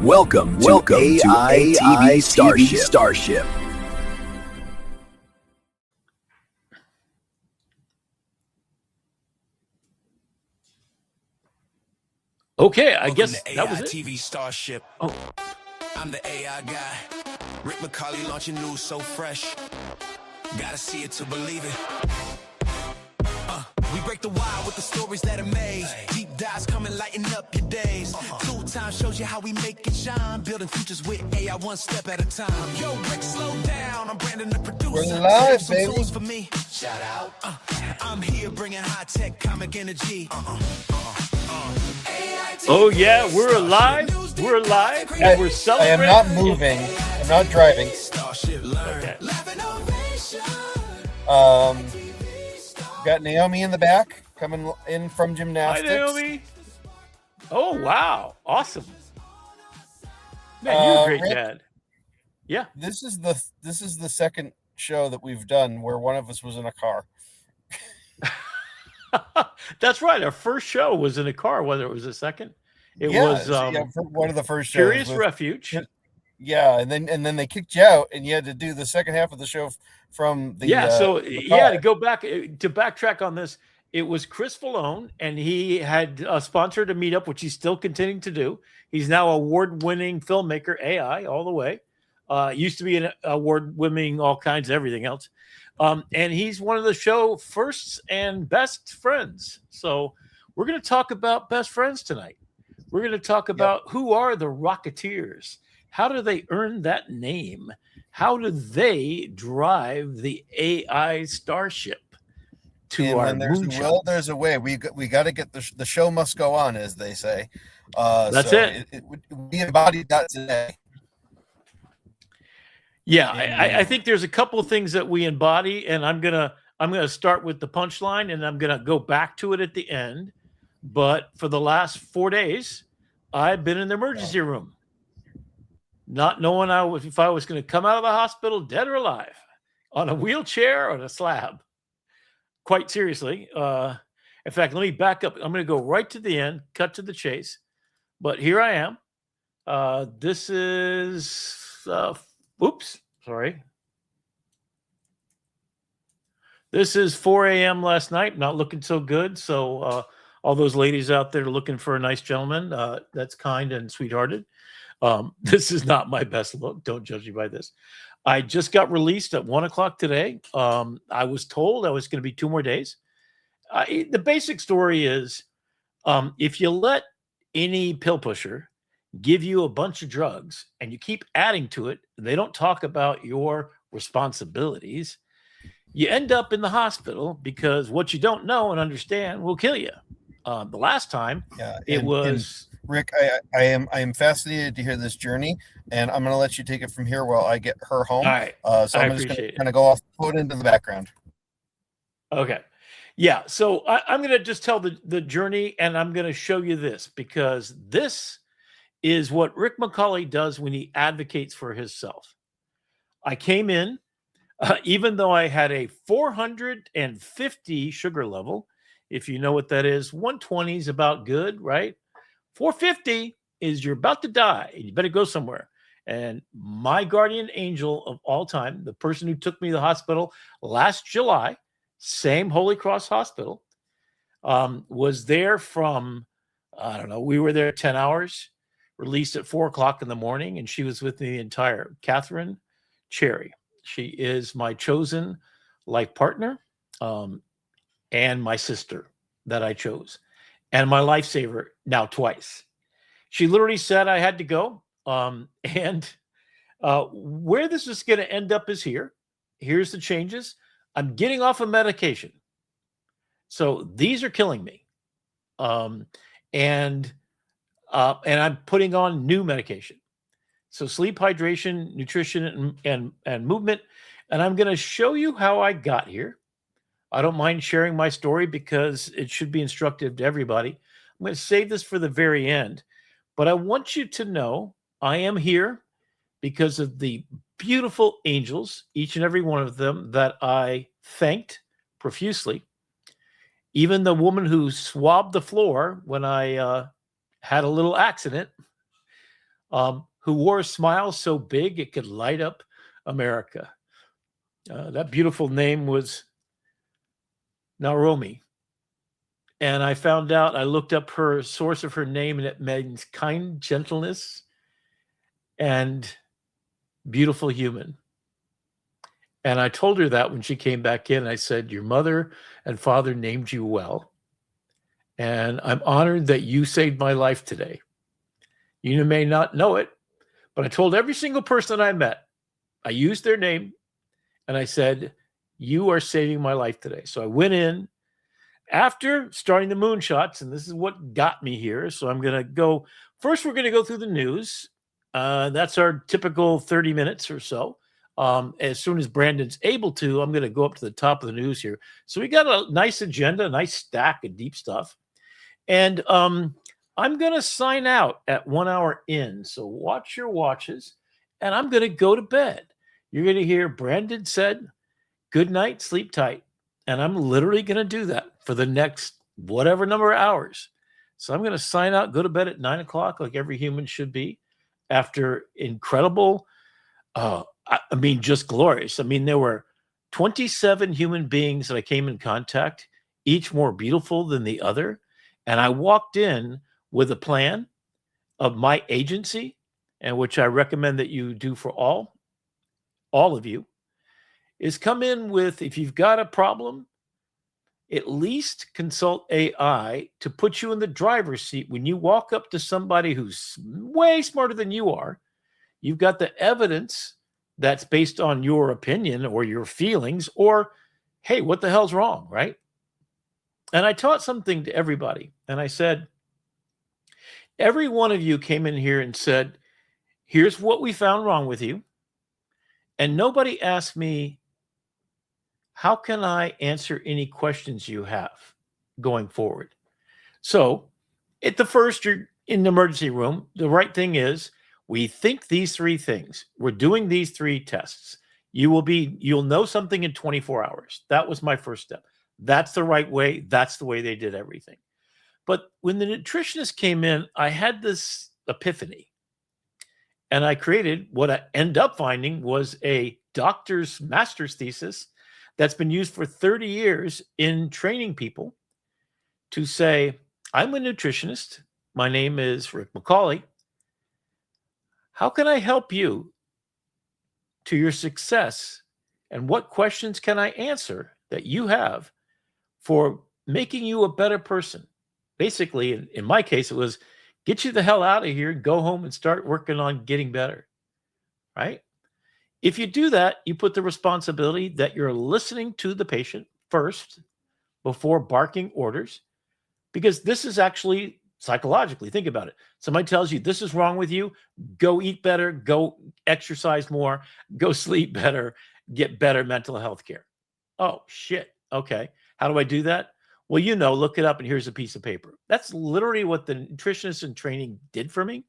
Welcome to AITV Starship. Okay, I guess that was it. AITV Starship. Oh, I'm the AI guy. Rick McCauley launching news so fresh. Gotta see it to believe it. We break the wire with the stories that are made. Deep dives coming, lighten up your days. Tool time shows you how we make it shine. Building futures with AI one step at a time. Yo, Rick, slow down. I'm Brandon, the producer. We're live, Some baby. tools for me. Shout out. I'm here bringing high tech comic energy. oh yeah, we're alive. We're alive. And we're I celebrating. am not moving. I'm not driving. Starship learn. Okay. Got Naomi in the back coming in from Hi, gymnastics. Naomi. Oh wow, awesome. Man, you're a great Rick, dad. Yeah. This is the second show that we've done where one of us was in a car. That's right. Our first show was in a car, whether it was a second. It Yeah, was so, one of the first shows. Curious with- Refuge. Yeah, and then they kicked you out, and you had to do the second half of the show from the the car. To go back to backtrack on this, it was Chris Falone, and he had sponsored a meetup, which he's still continuing to do. He's now award-winning filmmaker, AI all the way. Used to be an award-winning all kinds of everything else. And he's one of the show firsts and best friends. So we're going to talk about best friends tonight. We're going to talk about who are the Rocketeers. How do they earn that name? How do they drive the AI Starship to And our when there's a moonshot? will, there's a way. We got to get the show must go on, as they say. That's so it. We embodied that today. Yeah, I think there's a couple of things that we embody, and I'm gonna start with the punchline, and I'm gonna go back to it at the end. But for the last 4 days, I've been in the emergency room, not knowing if I was going to come out of the hospital dead or alive, on a wheelchair or on a slab. Quite seriously. In fact, let me back up. I'm going to go right to the end, cut to the chase. But here I am. This is, oops, sorry. This is 4 a.m. last night. Not looking so good. So all those ladies out there looking for a nice gentleman, that's kind and sweethearted. This is not my best look. Don't judge me by this. I just got released at 1 o'clock today. I was told I was going to be 2 more days. The basic story is if you let any pill pusher give you a bunch of drugs and you keep adding to it, they don't talk about your responsibilities. You end up in the hospital because what you don't know and understand will kill you. The last time it was Rick. I am fascinated to hear this journey, and I'm going to let you take it from here while I get her home. all right. So I I'm just appreciate it. going to go off, put into the background. Okay. Yeah. So I'm going to just tell the journey, and I'm going to show you this because this is what Rick McCauley does when he advocates for himself. I came in, even though I had a 450 sugar level. If you know what that is, 120 is about good, right? 450 is you're about to die and you better go somewhere. And my guardian angel of all time, the person who took me to the hospital last July, same Holy Cross Hospital, was there from, I don't know, we were there 10 hours, released at 4 o'clock in the morning, and she was with me the entire, Catherine Cherry. She is my chosen life partner. And my sister that I chose, and my lifesaver now twice. She literally said I had to go. And where this is going to end up is here. Here's the changes. I'm getting off of medication. So these are killing me. And I'm putting on new medication. So sleep, hydration, nutrition, and movement. And I'm going to show you how I got here. I don't mind sharing my story because it should be instructive to everybody. I'm going to save this for the very end, but I want you to know I am here because of the beautiful angels, each and every one of them that I thanked profusely. Even the woman who swabbed the floor when I had a little accident, who wore a smile so big it could light up America. That beautiful name was Naomi. And I found out, I looked up her source of her name, and it means kind gentleness and beautiful human. And I told her that when she came back in. I said, your mother and father named you well. And I'm honored that you saved my life today. You may not know it, but I told every single person I met, I used their name, and I said, you are saving my life today. So I went in after starting the moonshots, and this is what got me here. So I'm going to go, first we're going to go through the news. That's our typical 30 minutes or so. As soon as Brandon's able to, I'm going to go up to the top of the news here. So we got a nice agenda, a nice stack of deep stuff. And I'm going to sign out at 1 hour in. So watch your watches, and I'm going to go to bed. You're going to hear Brandon said, good night, sleep tight. And I'm literally going to do that for the next whatever number of hours. So I'm going to sign out, go to bed at 9 o'clock like every human should be after incredible, just glorious. There were 27 human beings that I came in contact, each more beautiful than the other. And I walked in with a plan of my agency, and which I recommend that you do for all of you, is come in with, if you've got a problem, at least consult AI to put you in the driver's seat. When you walk up to somebody who's way smarter than you are, you've got the evidence that's based on your opinion or your feelings, or, hey, what the hell's wrong, right? And I taught something to everybody. And I said, every one of you came in here and said, here's what we found wrong with you. And nobody asked me, how can I answer any questions you have going forward? So at the first, you're in the emergency room. The right thing is, we think these three things. We're doing these three tests. You'll know something in 24 hours. That was my first step. That's the right way. That's the way they did everything. But when the nutritionist came in, I had this epiphany. And I created what I end up finding was a doctor's master's thesis that's been used for 30 years in training people to say, I'm a nutritionist. My name is Rick McCauley. How can I help you to your success? And what questions can I answer that you have for making you a better person? Basically, in my case, it was get you the hell out of here, go home and start working on getting better, right? If you do that, you put the responsibility that you're listening to the patient first before barking orders, because this is actually psychologically, think about it. Somebody tells you this is wrong with you, go eat better, go exercise more, go sleep better, get better mental health care. Oh, shit. Okay. How do I do that? Well, look it up, and here's a piece of paper. That's literally what the nutritionist in training did for me.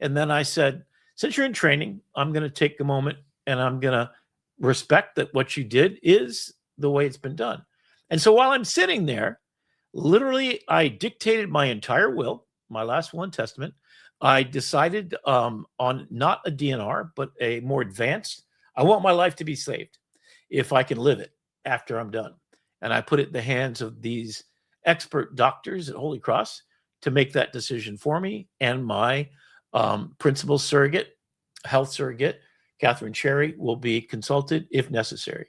And then I said, since you're in training, I'm going to take a moment and I'm going to respect that what you did is the way it's been done. And so while I'm sitting there, literally, I dictated my entire will, my last will and testament. I decided on not a DNR, but a more advanced. I want my life to be saved if I can live it after I'm done. And I put it in the hands of these expert doctors at Holy Cross to make that decision for me. And my principal surrogate, health surrogate, Catherine Cherry, will be consulted if necessary.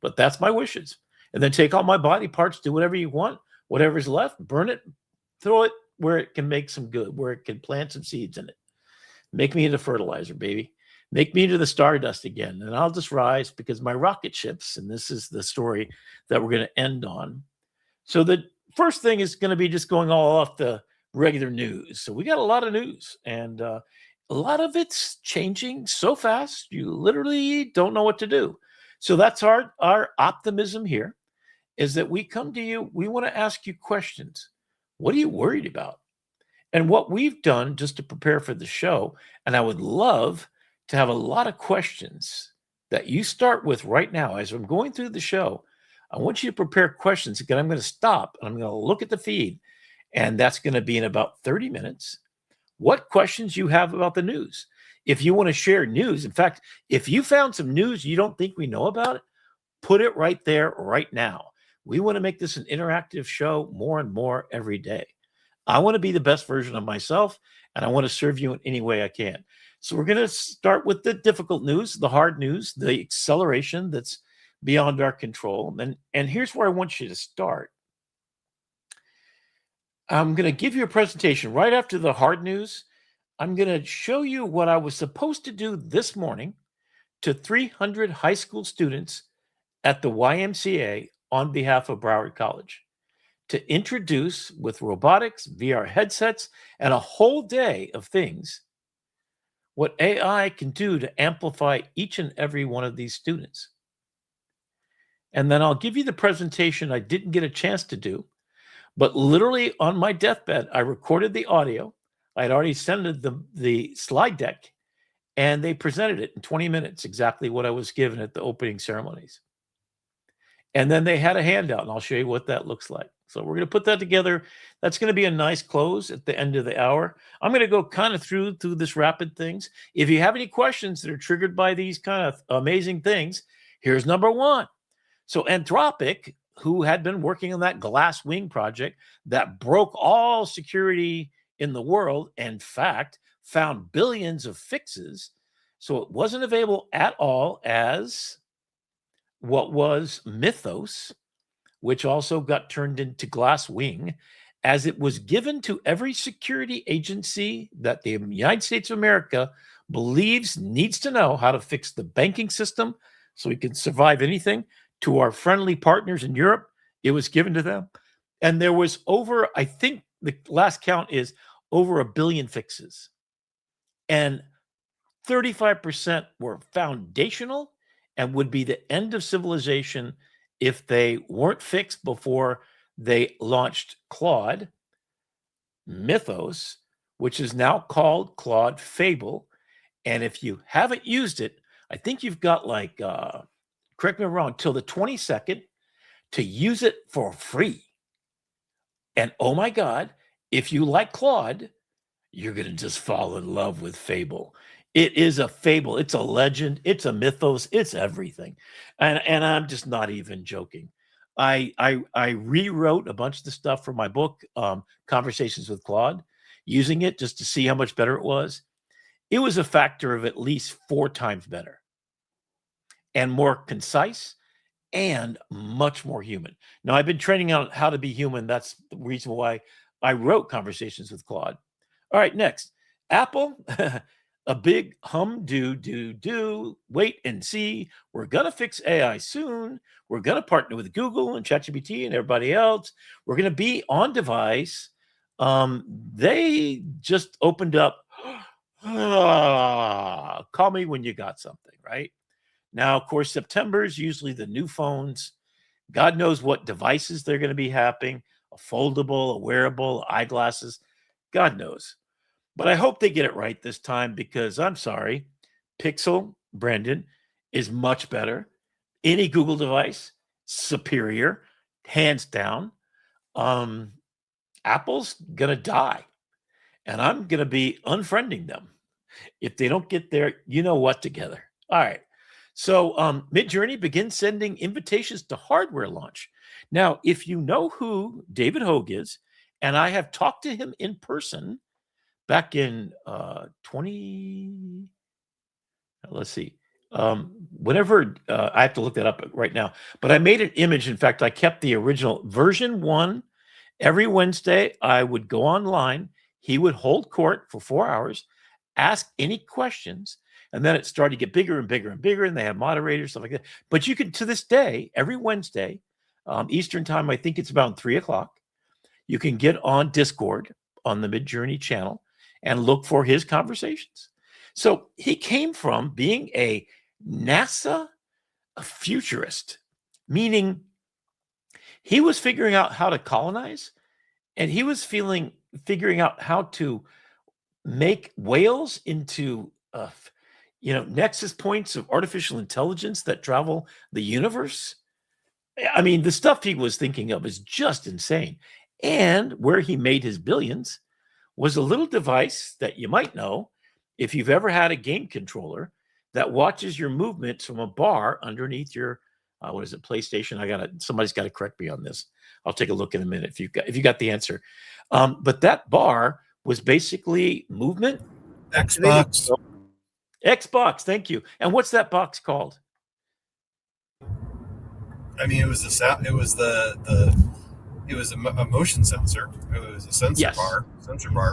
But that's my wishes. And then take all my body parts, do whatever you want. Whatever's left, burn it, throw it where it can make some good, where it can plant some seeds in it. Make me into fertilizer, baby. Make me into the stardust again. And I'll just rise because my rocket ships, and this is the story that we're going to end on. So the first thing is going to be just going all off the regular news. So we got a lot of news, and a lot of it's changing so fast, you literally don't know what to do. So that's our optimism here, is that we come to you, we want to ask you questions. What are you worried about? And what we've done just to prepare for the show, and I would love to have a lot of questions that you start with right now. As I'm going through the show, I want you to prepare questions. Again, I'm going to stop and I'm going to look at the feed, and that's going to be in about 30 minutes. what questions you have about the news. If you want to share news, in fact, if you found some news you don't think we know about, put it right there right now. We want to make this an interactive show more and more every day. I want to be the best version of myself, and I want to serve you in any way I can. So we're going to start with the difficult news, the hard news, the acceleration that's beyond our control. And here's where I want you to start. I'm going to give you a presentation right after the hard news. I'm going to show you what I was supposed to do this morning to 300 high school students at the YMCA on behalf of Broward College, to introduce, with robotics, VR headsets, and a whole day of things, what AI can do to amplify each and every one of these students. And then I'll give you the presentation I didn't get a chance to do, but literally on my deathbed, I recorded the audio. I had already sent the slide deck, and they presented it in 20 minutes, exactly what I was given at the opening ceremonies. And then they had a handout, and I'll show you what that looks like. So we're going to put that together. That's going to be a nice close at the end of the hour. I'm going to go kind of through this rapid things. If you have any questions that are triggered by these kind of amazing things, here's number one. So Anthropic, who had been working on that glass wing project that broke all security in the world, in fact, found billions of fixes. So it wasn't available at all as what was Mythos, which also got turned into Glasswing, as it was given to every security agency that the United States of America believes needs to know how to fix the banking system so we can survive anything. To our friendly partners in Europe, it was given to them. And there was over, I think the last count is over 1 billion fixes. And 35% were foundational and would be the end of civilization if they weren't fixed before they launched Claude, Mythos, which is now called Claude Fable. And if you haven't used it, I think you've got like, correct me if I'm wrong, till the 22nd to use it for free. And oh my God, if you like Claude, you're going to just fall in love with Fable. It is a fable. It's a legend. It's a mythos. It's everything. And I'm just not even joking. I rewrote a bunch of the stuff for my book, Conversations with Claude, using it just to see how much better it was. It was a factor of at least 4 times better and more concise and much more human. Now, I've been training on how to be human. That's the reason why I wrote Conversations with Claude. All right, next. Apple, a big do, wait and see. We're going to fix AI soon. We're going to partner with Google and ChatGPT and everybody else. We're going to be on device. They just opened up. Call me when you got something, right? Now, of course, September is usually the new phones. God knows what devices they're going to be having, a foldable, a wearable, eyeglasses. God knows. But I hope they get it right this time, because I'm sorry, Pixel, Brendan, is much better. Any Google device, superior, hands down. Apple's going to die, and I'm going to be unfriending them if they don't get their you-know-what together. All right. So Midjourney begins sending invitations to hardware launch. Now, if you know who David Hogue is, and I have talked to him in person back in whenever, I have to look that up right now, but I made an image. In fact, I kept the original version 1. Every Wednesday, I would go online. He would hold court for 4 hours, ask any questions, and then it started to get bigger and bigger and bigger, and they have moderators, stuff like that. But you can, to this day, every Wednesday, Eastern time, I think it's about 3 o'clock, you can get on Discord on the Midjourney channel and look for his conversations. So he came from being a NASA futurist, meaning he was figuring out how to colonize, and he was figuring out how to make whales into nexus points of artificial intelligence that travel the universe. I mean, the stuff he was thinking of is just insane. And where he made his billions was a little device that you might know if you've ever had a game controller that watches your movements from a bar underneath your what is it, PlayStation? Somebody's got to correct me on this. I'll take a look in a minute if you got the answer. But that bar was basically movement. Xbox. Xbox, thank you. And what's that box called? I mean, it was it was it was a motion sensor. It was a sensor bar.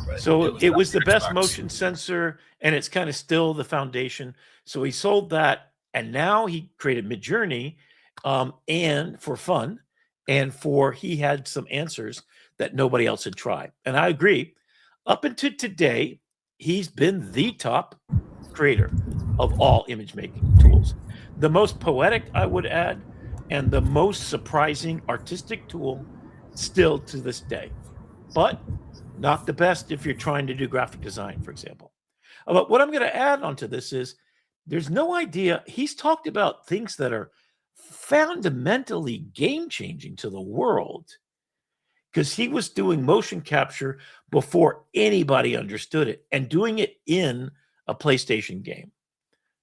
But so it was the best motion sensor, and it's kind of still the foundation. So he sold that, and now he created Midjourney, and for fun, and he had some answers that nobody else had tried. And I agree. Up until today, he's been the top creator of all image making tools. The most poetic, I would add, and the most surprising artistic tool still to this day, but not the best if you're trying to do graphic design, for example. But what I'm going to add onto this is there's no idea. He's talked about things that are fundamentally game-changing to the world because he was doing motion capture before anybody understood it and doing it in a PlayStation game.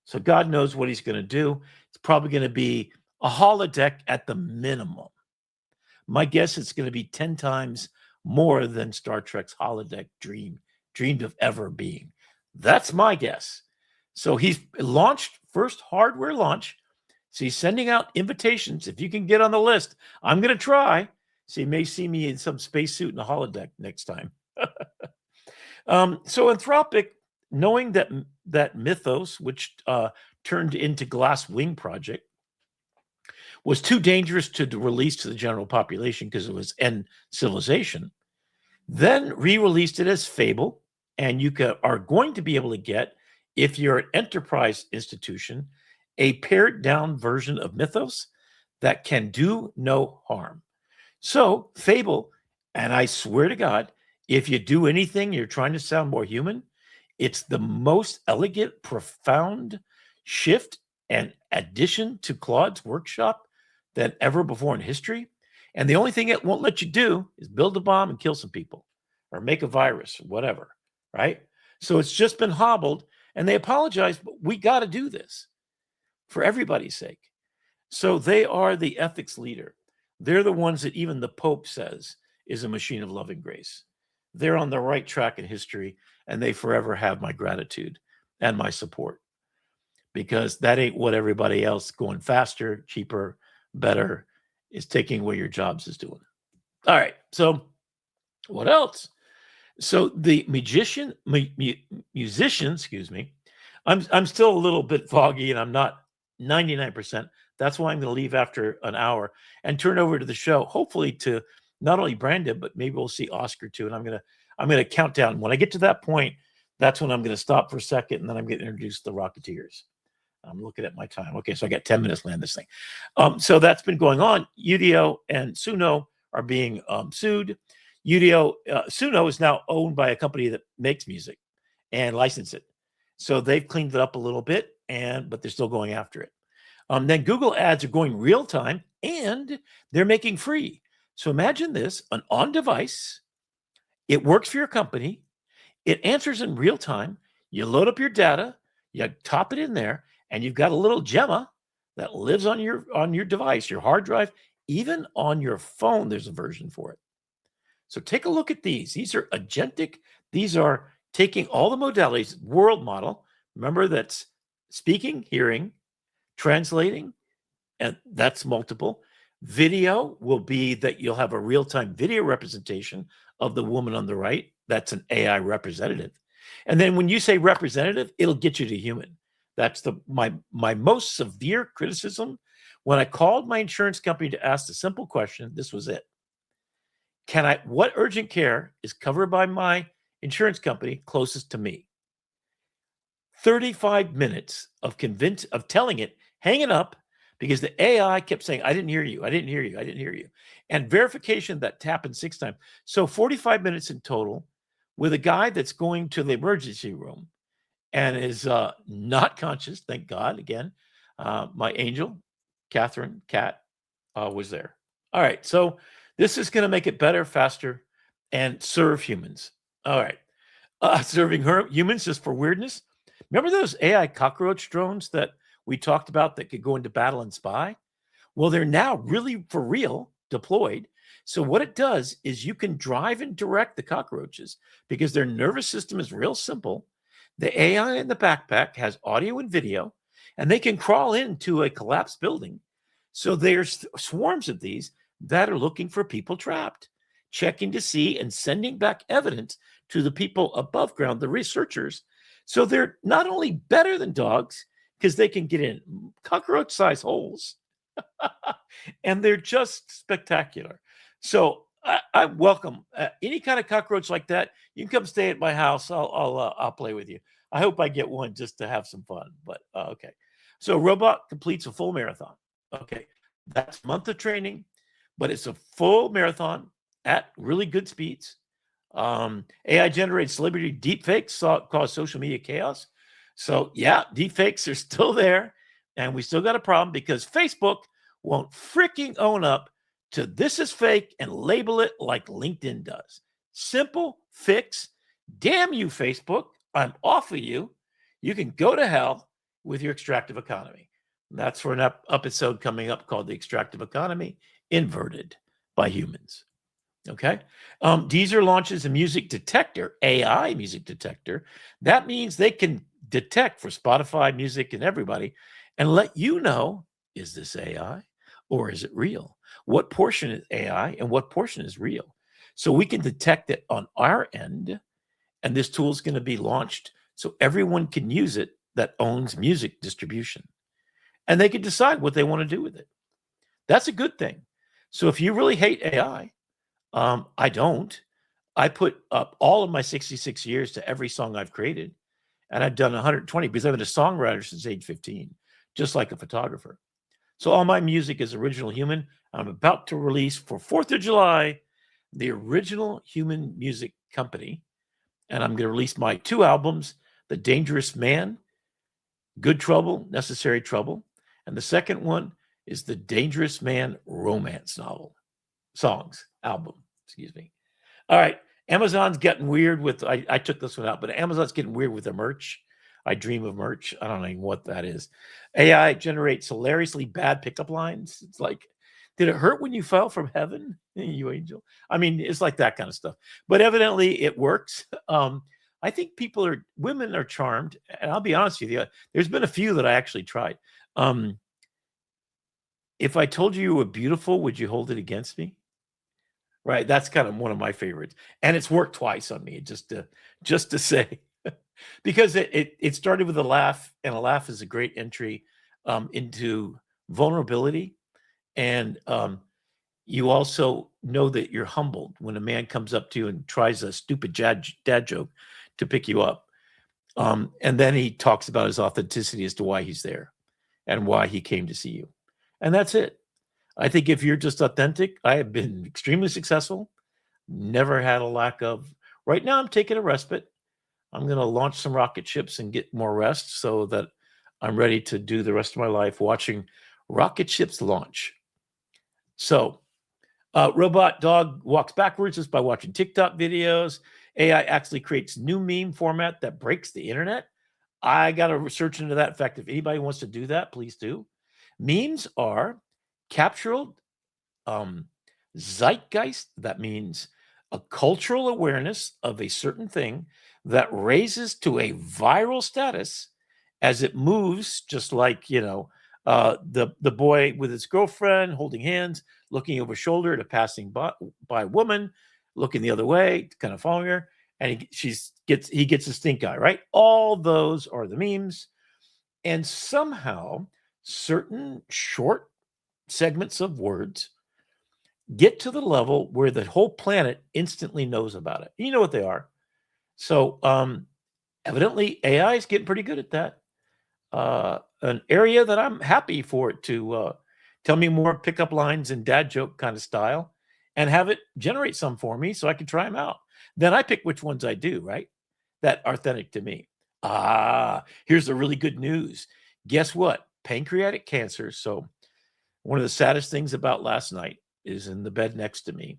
So God knows what he's going to do. It's probably going to be a holodeck at the minimum. My guess it's going to be 10 times more than Star Trek's holodeck dreamed of ever being. That's my guess. So he's launched first hardware launch. So he's sending out invitations. If you can get on the list, I'm going to try. So you may see me in some spacesuit in a holodeck next time. So Anthropic, knowing that Mythos, which turned into Glass Wing Project, was too dangerous to release to the general population because it was end civilization, then re-released it as Fable. And you are going to be able to get, if you're an enterprise institution, a pared down version of Mythos that can do no harm. So Fable, and I swear to God, if you do anything, you're trying to sound more human, it's the most elegant, profound shift and addition to Claude's workshop than ever before in history. And the only thing it won't let you do is build a bomb and kill some people or make a virus, whatever, right? So it's just been hobbled, and they apologize, but we got to do this for everybody's sake. So they are the ethics leader. They're the ones that even the Pope says is a machine of love and grace. They're on the right track in history, and they forever have my gratitude and my support, because that ain't what everybody else going faster, cheaper, better is taking away your jobs is doing. All right. So what else? So the musician, excuse me, I'm still a little bit foggy and I'm not 99%. That's why I'm going to leave after an hour and turn over to the show, hopefully to not only Brandon, but maybe we'll see Oscar too. And I'm going to count down. When I get to that point, that's when I'm going to stop for a second, and then I'm going to introduce the Rocketeers. I'm looking at my time. Okay, so I got 10 minutes to land this thing. So that's been going on. Udio and Suno are being sued. Suno is now owned by a company that makes music and license it. So they've cleaned it up a little bit, but they're still going after it. Then Google ads are going real time, and they're making free. So imagine this, an on-device. It works for your company. It answers in real time. You load up your data, you top it in there, and you've got a little Gemma that lives on your device, your hard drive, even on your phone. There's a version for it. So take a look at these. These are agentic. These are taking all the modalities, world model. Remember, that's speaking, hearing, translating, and that's multiple. Video will be that you'll have a real-time video representation of the woman on the right. That's an AI representative. And then when you say representative, it'll get you to human. That's my most severe criticism. When I called my insurance company to ask the simple question, this was it. What urgent care is covered by my insurance company closest to me? 35 minutes of telling it, hang it up, because the AI kept saying, I didn't hear you, I didn't hear you, I didn't hear you. And verification that happened 6 times. So 45 minutes in total with a guy that's going to the emergency room and is not conscious, thank God. Again, my angel, Catherine, Cat, was there. All right, so this is going to make it better, faster, and serve humans. All right, serving humans just for weirdness. Remember those AI cockroach drones that we talked about that could go into battle and spy? Well, they're now really for real deployed. So what it does is you can drive and direct the cockroaches because their nervous system is real simple. The AI in the backpack has audio and video, and they can crawl into a collapsed building. So there's swarms of these that are looking for people trapped, checking to see and sending back evidence to the people above ground, the researchers. So they're not only better than dogs because they can get in cockroach-sized holes, and they're just spectacular. So I welcome any kind of cockroach like that. You can come stay at my house. I'll play with you. I hope I get one just to have some fun. But okay. So robot completes a full marathon. Okay, that's a month of training, but it's a full marathon at really good speeds. AI generated celebrity deepfakes cause social media chaos. So yeah, deepfakes are still there, and we still got a problem because Facebook won't freaking own up to this is fake and label it like LinkedIn does. Simple fix. Damn you, Facebook. I'm off of you. You can go to hell with your extractive economy. That's for an episode coming up called The Extractive Economy Inverted by Humans. Okay. Deezer launches a music detector, AI music detector. That means they can detect for Spotify music and everybody and let you know, is this AI or is it real? What portion is AI and what portion is real? So we can detect it on our end, and this tool is going to be launched so everyone can use it that owns music distribution. And they can decide what they want to do with it. That's a good thing. So if you really hate AI, I don't. I put up all of my 66 years to every song I've created, and I've done 120 because I've been a songwriter since age 15, just like a photographer. So all my music is original human. I'm about to release for 4th of July, the Original Human Music Company, and I'm going to release my 2 albums, The Dangerous Man, Good Trouble, Necessary Trouble, and the second one is The Dangerous Man Romance album. Excuse me. All right. Amazon's getting weird with, I took this one out, but Amazon's getting weird with their merch. I dream of merch. I don't know what that is. AI generates hilariously bad pickup lines. It's like, did it hurt when you fell from heaven, you angel? I mean, it's like that kind of stuff. But evidently it works. I think women are charmed. And I'll be honest with you, there's been a few that I actually tried. If I told you were beautiful, would you hold it against me? Right. That's kind of one of my favorites. And it's worked twice on me, just to say, because it started with a laugh, and a laugh is a great entry into vulnerability. And you also know that you're humbled when a man comes up to you and tries a stupid dad joke to pick you up. And then he talks about his authenticity as to why he's there and why he came to see you. And that's it. I think if you're just authentic, I have been extremely successful, never had a lack of. Right now, I'm taking a respite. I'm going to launch some rocket ships and get more rest so that I'm ready to do the rest of my life watching rocket ships launch. So, robot dog walks backwards just by watching TikTok videos. AI actually creates new meme format that breaks the internet. I got to research into that. In fact, if anybody wants to do that, please do. Memes are captured zeitgeist. That means a cultural awareness of a certain thing that raises to a viral status as it moves, just like, the boy with his girlfriend holding hands, looking over shoulder at a passing by woman, looking the other way, kind of following her, and he gets a stink eye, right? All those are the memes. And somehow certain short segments of words get to the level where the whole planet instantly knows about it. You know what they are. So evidently AI is getting pretty good at that. An area that I'm happy for it to tell me more pickup lines and dad joke kind of style and have it generate some for me so I can try them out. Then I pick which ones I do, right? That are authentic to me. Here's the really good news. Guess what? Pancreatic cancer. So one of the saddest things about last night is in the bed next to me.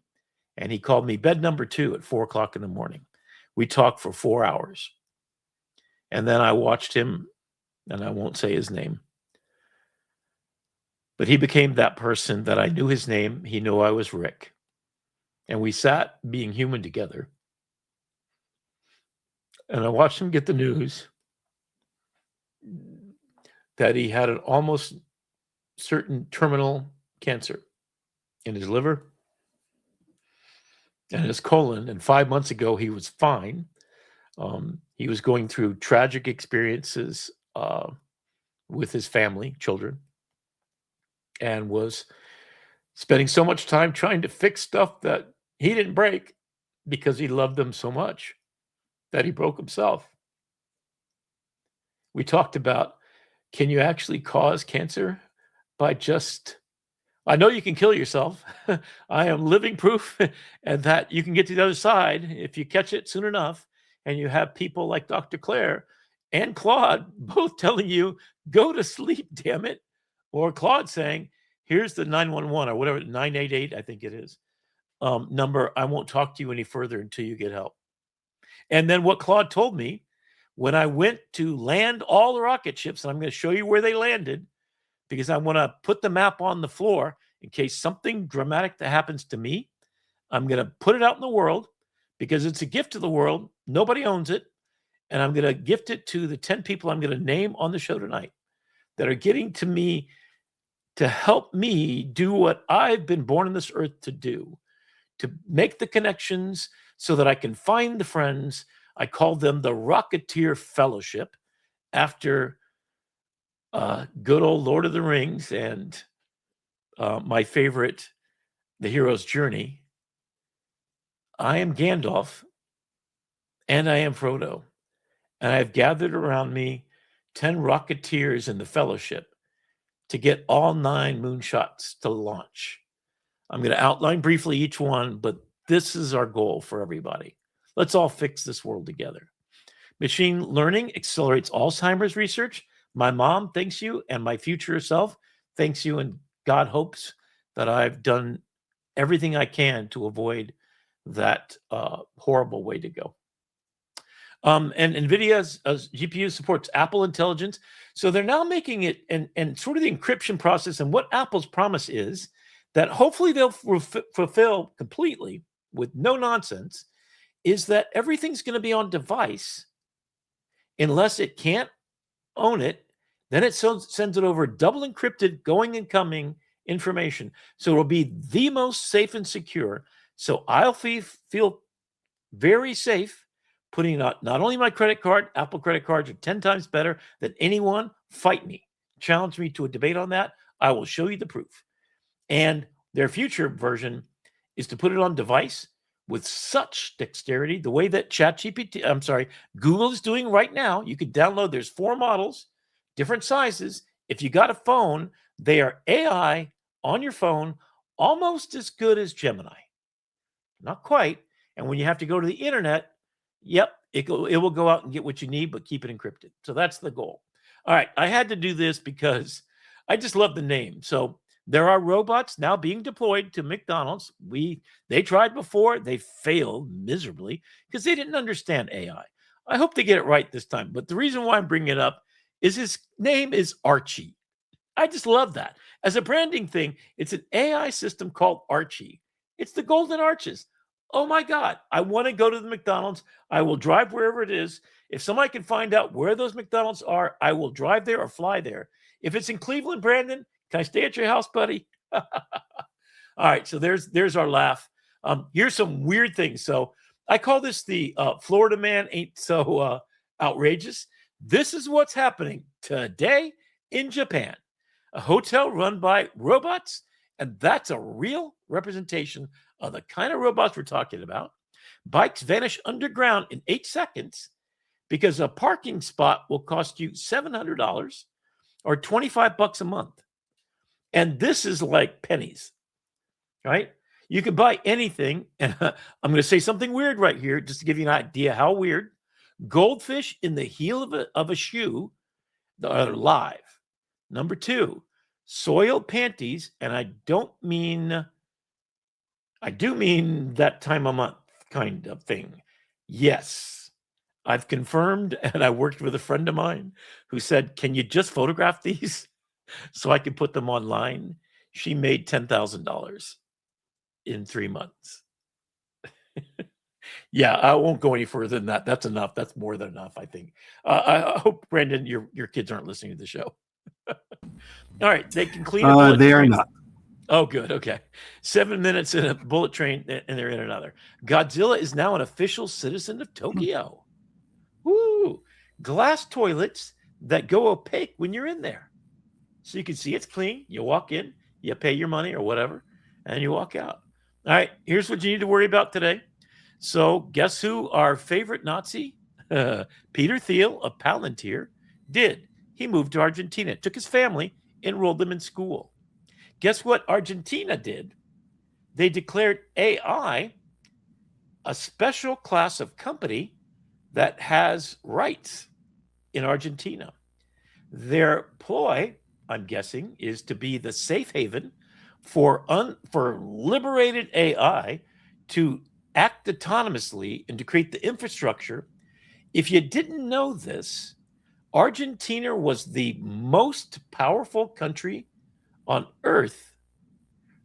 And he called me bed number 2 at 4:00 in the morning We talked for 4 hours. And then I watched him, and I won't say his name, but he became that person that I knew his name. He knew I was Rick. And we sat being human together. And I watched him get the news that he had an almost certain terminal cancer in his liver and his colon. And 5 months ago, he was fine. He was going through tragic experiences with his family, children, and was spending so much time trying to fix stuff that he didn't break because he loved them so much that he broke himself. We talked about, can you actually cause cancer by just, I know you can kill yourself. I am living proof and that you can get to the other side if you catch it soon enough. And you have people like Dr. Claire and Claude both telling you, go to sleep, damn it. Or Claude saying, here's the 911 or whatever, 988, I think it is, number. I won't talk to you any further until you get help. And then what Claude told me, when I went to land all the rocket ships, and I'm going to show you where they landed, because I want to put the map on the floor in case something dramatic that happens to me. I'm going to put it out in the world because it's a gift to the world. Nobody owns it. And I'm going to gift it to the 10 people I'm going to name on the show tonight that are getting to me to help me do what I've been born on this earth to do, to make the connections so that I can find the friends. I call them the Rocketeer Fellowship after good old Lord of the Rings and my favorite, The Hero's Journey. I am Gandalf and I am Frodo. And I've gathered around me 10 Rocketeers in the Fellowship to get all 9 moonshots to launch. I'm going to outline briefly each one, but this is our goal for everybody. Let's all fix this world together. Machine learning accelerates Alzheimer's research. My mom thanks you, and my future self thanks you, and God hopes that I've done everything I can to avoid that horrible way to go. And NVIDIA's GPU supports Apple Intelligence. So they're now making it, and sort of the encryption process, and what Apple's promise is that hopefully they'll fulfill completely with no nonsense, is that everything's going to be on device unless it can't own it. Then it sends it over double encrypted, going and coming information. So it'll be the most safe and secure. So I'll feel very safe putting out not only my credit card, Apple credit cards are 10 times better than anyone. Fight me. Challenge me to a debate on that. I will show you the proof. And their future version is to put it on device with such dexterity, the way that Google is doing right now. You could download, there's 4 models, different sizes. If you got a phone, they are AI on your phone, almost as good as Gemini. Not quite. And when you have to go to the internet, yep, it will go out and get what you need, but keep it encrypted. So that's the goal. All right, I had to do this because I just love the name. So there are robots now being deployed to McDonald's. They tried before. They failed miserably because they didn't understand AI. I hope they get it right this time. But the reason why I'm bringing it up is his name is Archie. I just love that. As a branding thing, it's an AI system called Archie. It's the Golden Arches. Oh my God, I want to go to the McDonald's. I will drive wherever it is. If somebody can find out where those McDonald's are, I will drive there or fly there. If it's in Cleveland, Brandon, can I stay at your house, buddy? All right, so there's our laugh. Here's some weird things. So I call this the Florida man ain't so outrageous. This is what's happening today in Japan. A hotel run by robots, and that's a real representation of the kind of robots we're talking about. Bikes vanish underground in 8 seconds because a parking spot will cost you $700 or $25 a month. And this is like pennies, right? You can buy anything. And I'm going to say something weird right here, just to give you an idea how weird. Goldfish in the heel of a shoe that are live. Number 2, soiled panties. And I do mean that time of month kind of thing. Yes, I've confirmed, and I worked with a friend of mine who said, can you just photograph these so I can put them online? She made $10,000 in 3 months. Yeah, I won't go any further than that. That's enough. That's more than enough, I think. I hope, Brandon, your kids aren't listening to the show. All right, they can clean a bullet They are train. not. Oh, good. Okay. 7 minutes in a bullet train, and they're in another. Godzilla is now an official citizen of Tokyo. Woo! Glass toilets that go opaque when you're in there. So you can see it's clean. You walk in, you pay your money or whatever, and you walk out. All right, here's what you need to worry about today. So guess who our favorite Nazi, Peter Thiel of Palantir, did? He moved to Argentina, took his family, enrolled them in school. Guess what Argentina did? They declared AI a special class of company that has rights in Argentina. Their ploy, I'm guessing, is to be the safe haven for liberated AI to act autonomously and to create the infrastructure. If you didn't know this, Argentina was the most powerful country on Earth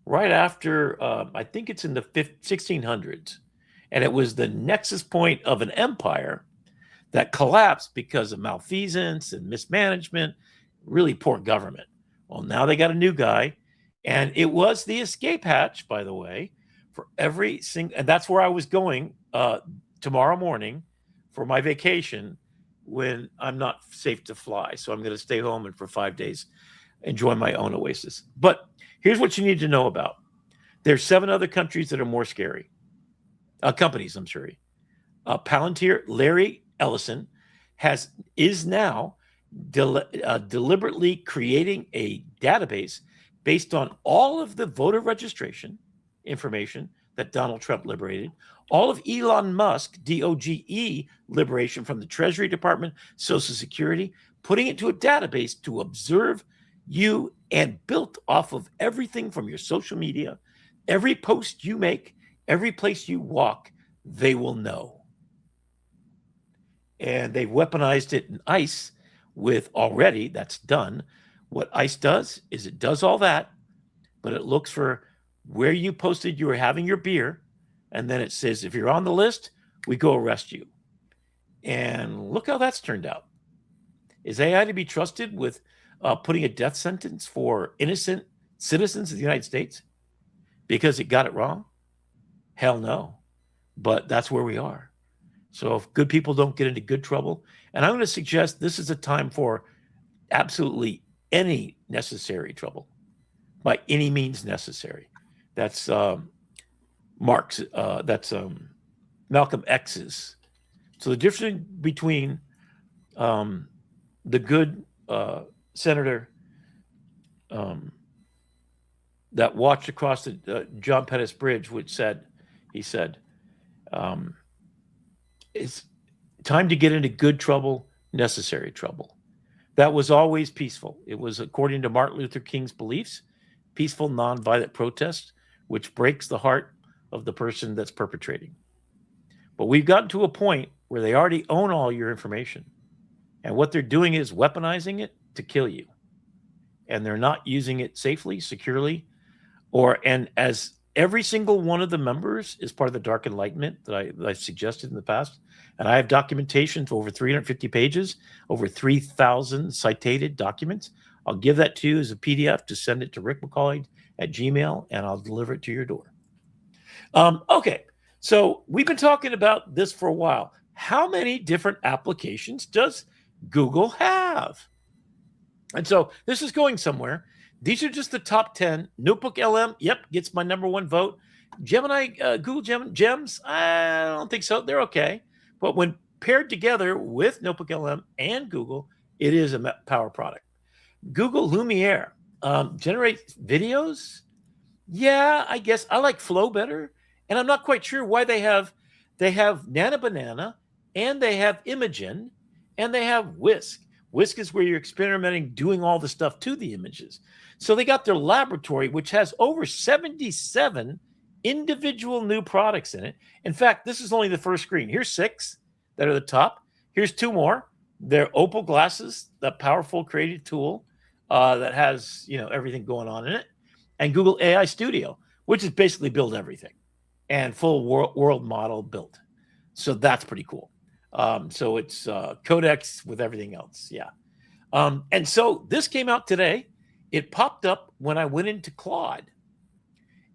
right after, I think it's in the 1600s. And it was the nexus point of an empire that collapsed because of malfeasance and mismanagement, really poor government. Well, now they got a new guy, and it was the escape hatch, by the way, for every single, and that's where I was going tomorrow morning for my vacation when I'm not safe to fly. So I'm going to stay home and for 5 days enjoy my own oasis. But here's what you need to know about. There's 7 other countries that are more scary. Companies, I'm sorry. Palantir, Larry Ellison is now deliberately creating a database based on all of the voter registration information that Donald Trump liberated, all of Elon Musk, DOGE liberation from the Treasury Department, Social Security, putting it to a database to observe you, and built off of everything from your social media, every post you make, every place you walk, they will know. And they've weaponized it in ICE with already, that's done. What ICE does is it does all that, but it looks for where you posted you were having your beer, and then it says, if you're on the list, we go arrest you. And look how that's turned out. Is AI to be trusted with putting a death sentence for innocent citizens of the United States because it got it wrong? Hell no. But that's where we are. So if good people don't get into good trouble, and I'm going to suggest this is a time for absolutely any necessary trouble, by any means necessary. That's Marx. That's Malcolm X's. So the difference between the good senator that watched across the John Pettus Bridge, he said, it's time to get into good trouble, necessary trouble. That was always peaceful. It was, according to Martin Luther King's beliefs, peaceful, nonviolent protest, which breaks the heart of the person that's perpetrating. But we've gotten to a point where they already own all your information. And what they're doing is weaponizing it to kill you. And they're not using it safely, securely, and as every single one of the members is part of the Dark Enlightenment that I've suggested in the past. And I have documentation for over 350 pages, over 3,000 cited documents. I'll give that to you as a PDF to send it to Rick McCauley at Gmail, and I'll deliver it to your door. Okay, so we've been talking about this for a while. How many different applications does Google have? And so this is going somewhere. These are just the top 10. Notebook LM, yep, gets my #1 vote. Gemini, Google Gems, I don't think so. They're okay. But when paired together with Notebook LM and Google, it is a power product. Google Lumiere generates videos. Yeah, I guess I like Flow better. And I'm not quite sure why they have Nana Banana, and they have Imogen, and they have Whisk. Whisk is where you're experimenting, doing all the stuff to the images. So they got their laboratory, which has over 77 individual new products in it. In fact, this is only the first screen. Here's 6 that are the top. Here's 2 more. They're Opal glasses, the powerful creative tool that has everything going on in it, and Google AI Studio, which is basically build everything and full world model built. So that's pretty cool. So it's Codex with everything else. Yeah. And so this came out today. It popped up when I went into Claude.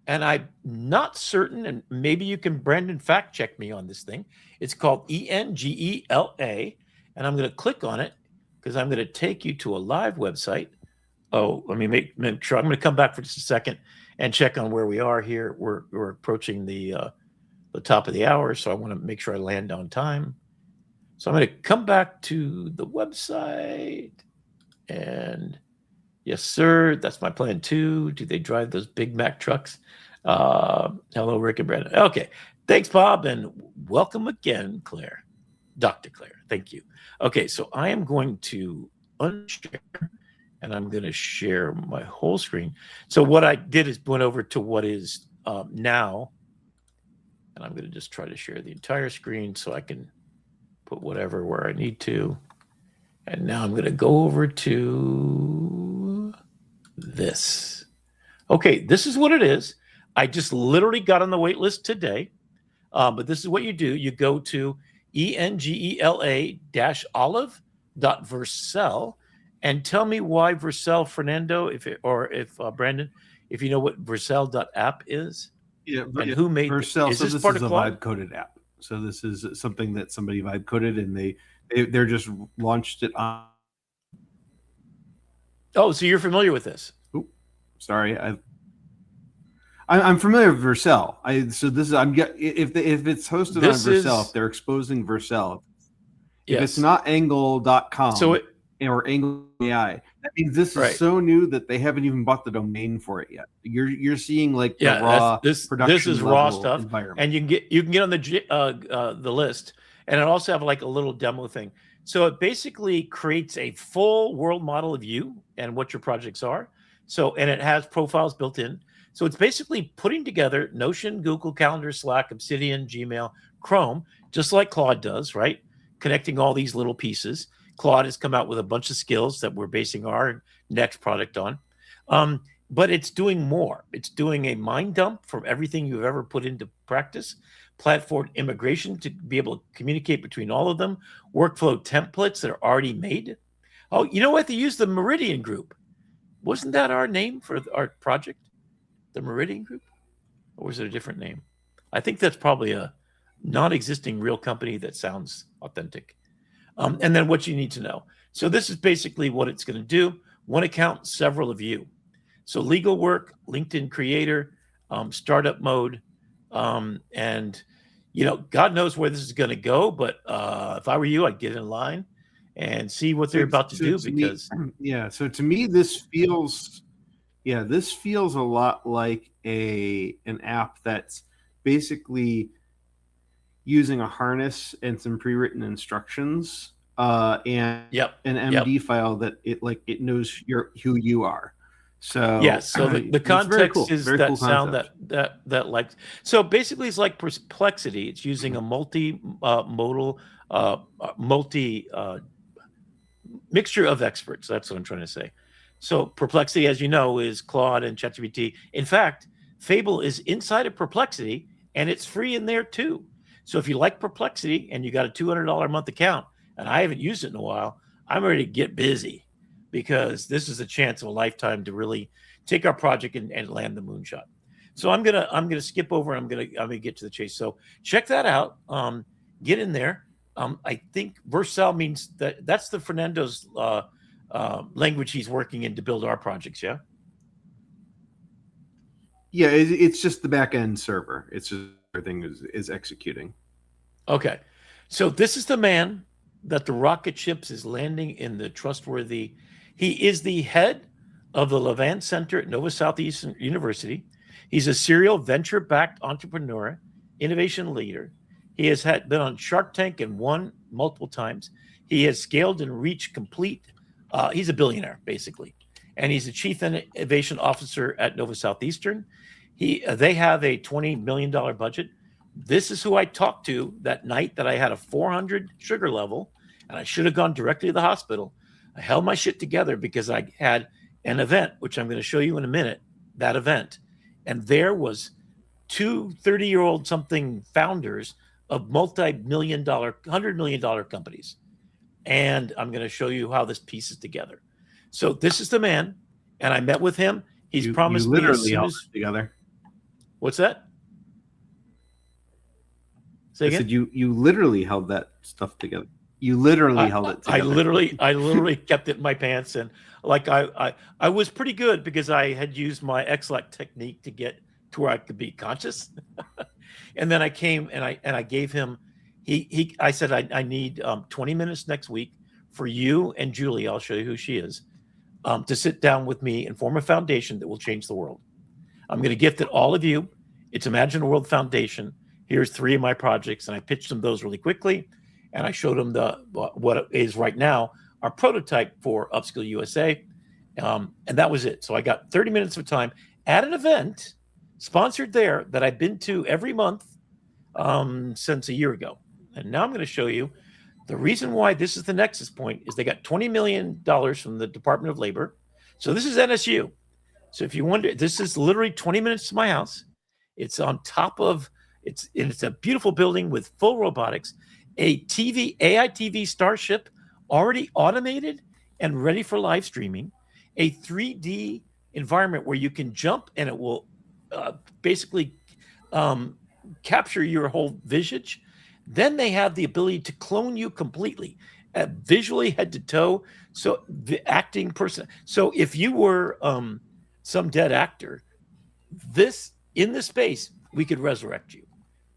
And I'm not certain, and maybe you can, Brandon, fact check me on this thing. It's called ENGELA. And I'm going to click on it because I'm going to take you to a live website. Oh, let me make sure. I'm going to come back for just a second and check on where we are here. We're approaching the top of the hour, so I want to make sure I land on time. So I'm going to come back to the website. And yes, sir, that's my plan too. Do they drive those Big Mac trucks? Hello, Rick and Brandon. Okay, thanks, Bob, and welcome again, Claire. Dr. Claire, thank you. Okay, so I am going to unshare, and I'm going to share my whole screen. So what I did is went over to what is now, and I'm going to just try to share the entire screen so I can put whatever where I need to. And now I'm going to go over to this. Okay, this is what it is. I just literally got on the wait list today, but this is what you do. You go to engela-olive.vercel and tell me why Vercel, Fernando, Brandon, if you know what Vercel.app is. Yeah, and who made Vercel? Is so this part is of a Claude? vibe coded app. So this is something that somebody vibe coded, and they're just launched it on. Oh, so you're familiar with this? Ooh, sorry, I'm familiar with Vercel. If it's hosted on Vercel, if they're exposing Vercel, if it's not Angle.com or Angle AI, that means this is so new that they haven't even bought the domain for it yet. You're seeing like the raw production. This is raw stuff, environment. and you can get on the list, and it also have like a little demo thing. So it basically creates a full world model of you and what your projects are. So, and it has profiles built in. So it's basically putting together Notion, Google Calendar, Slack, Obsidian, Gmail, Chrome, just like Claude does, right? Connecting all these little pieces. Claude has come out with a bunch of skills that we're basing our next product on. But it's doing more. It's doing a mind dump from everything you've ever put into practice, platform immigration to be able to communicate between all of them, workflow templates that are already made. Oh, you know what? They use the Meridian Group. Wasn't that our name for our project? The Meridian Group? Or was it a different name? I think that's probably a non-existing real company that sounds authentic. And then what you need to know. So this is basically what it's going to do. One account, several of you. So legal work, LinkedIn creator, startup mode, and God knows where this is going to go. But if I were you, I'd get in line and see what they're about to do. Because so to me, this feels a lot like an app that's basically using a harness and some pre-written instructions and an MD file that it knows who you are. So so the context is that sound that like, so basically it's like Perplexity. It's using a multi-modal mixture of experts. That's what I'm trying to say. So Perplexity, as you know, is Claude and ChatGPT. In fact, Fable is inside of Perplexity, and it's free in there too. So if you like Perplexity and you got a $200 a month account, and I haven't used it in a while, I'm ready to get busy, because this is a chance of a lifetime to really take our project and land the moonshot. So I'm gonna skip over, and I'm gonna get to the chase. So check that out. Get in there. I think Vercel means that's the Fernando's language he's working in to build our projects. Yeah. Yeah, it's just the back end server. It's just everything is executing. Okay, so this is the man that the rocket ships is landing in the trustworthy. He is the head of the Levant Center at Nova Southeastern University. He's a serial venture-backed entrepreneur, innovation leader. He has been on Shark Tank and won multiple times. He has scaled and reached complete. He's a billionaire, basically. And he's the chief innovation officer at Nova Southeastern. They have a $20 million budget. This is who I talked to that night that I had a 400 sugar level and I should have gone directly to the hospital. I held my shit together because I had an event, which I'm going to show you in a minute, that event. And there was two 30-year-old something founders of multi-million dollar, $100 million companies. And I'm going to show you how this pieces together. So this is the man. And I met with him. He's promised you me literally held it together. What's that? Say again? I said you literally held that stuff together. You literally held it together. I literally kept it in my pants, and like I was pretty good because I had used my XLEC technique to get to where I could be conscious. And then I came and I gave him I said I need 20 minutes next week for you and Julie, I'll show you who she is, to sit down with me and form a foundation that will change the world. I'm going to gift it all of you. It's Imagine a World Foundation. Here's 3 of my projects, and I pitched them those really quickly. And I showed them what is right now our prototype for Upskill USA. And that was it. So I got 30 minutes of time at an event sponsored there that I've been to every month since a year ago. And now I'm going to show you the reason why this is the nexus point is they got $20 million from the Department of Labor. So this is NSU. So if you wonder, this is literally 20 minutes to my house. It's on top of, it's a beautiful building with full robotics. A AITV Starship already automated and ready for live streaming, a 3D environment where you can jump and it will basically capture your whole visage. Then they have the ability to clone you completely, visually head to toe. So the acting person. So if you were some dead actor, in this space, we could resurrect you.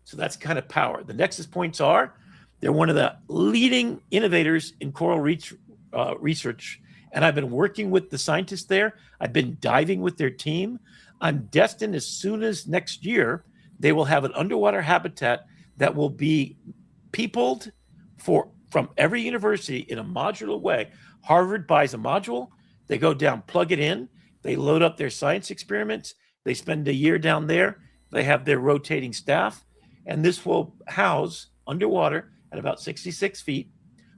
So that's kind of power. The nexus points are, they're one of the leading innovators in coral research. And I've been working with the scientists there. I've been diving with their team. I'm destined as soon as next year, they will have an underwater habitat that will be peopled from every university in a modular way. Harvard buys a module. They go down, plug it in. They load up their science experiments. They spend a year down there. They have their rotating staff. And this will house underwater at about 66 feet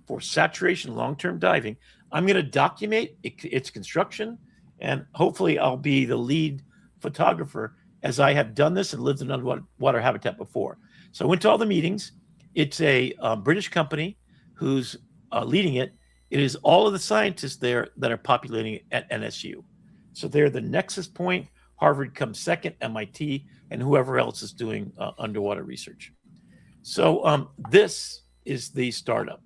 for saturation long-term diving. I'm going to document its construction, and hopefully I'll be the lead photographer as I have done this and lived in underwater habitat before. So I went to all the meetings. It's a British company who's leading it. It is all of the scientists there that are populating it at NSU. So they're the nexus point. Harvard comes second, MIT, and whoever else is doing underwater research. So this is the startup.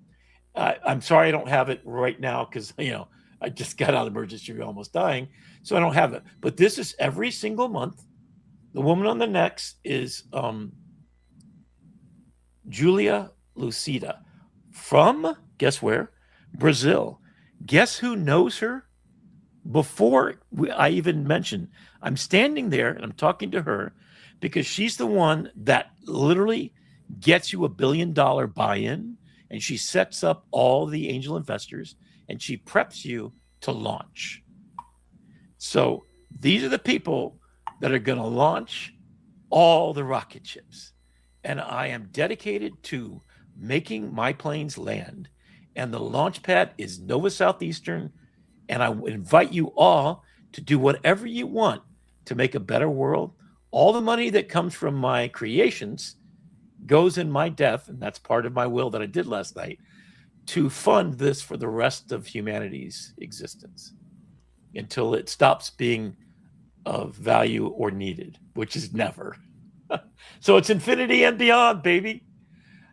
I'm sorry I don't have it right now because, I just got out of emergency room almost dying. So I don't have it. But this is every single month. The woman on the next is Julia Lucida from, guess where? Brazil. Guess who knows her? Before I even mentioned, I'm standing there and I'm talking to her because she's the one that literally gets you $1 billion buy-in, and she sets up all the angel investors and she preps you to launch. So these are the people that are going to launch all the rocket ships. And I am dedicated to making my planes land. And the launch pad is Nova Southeastern. And I invite you all to do whatever you want to make a better world. All the money that comes from my creations goes in my death, and that's part of my will that I did last night, to fund this for the rest of humanity's existence until it stops being of value or needed, which is never. So it's infinity and beyond, baby.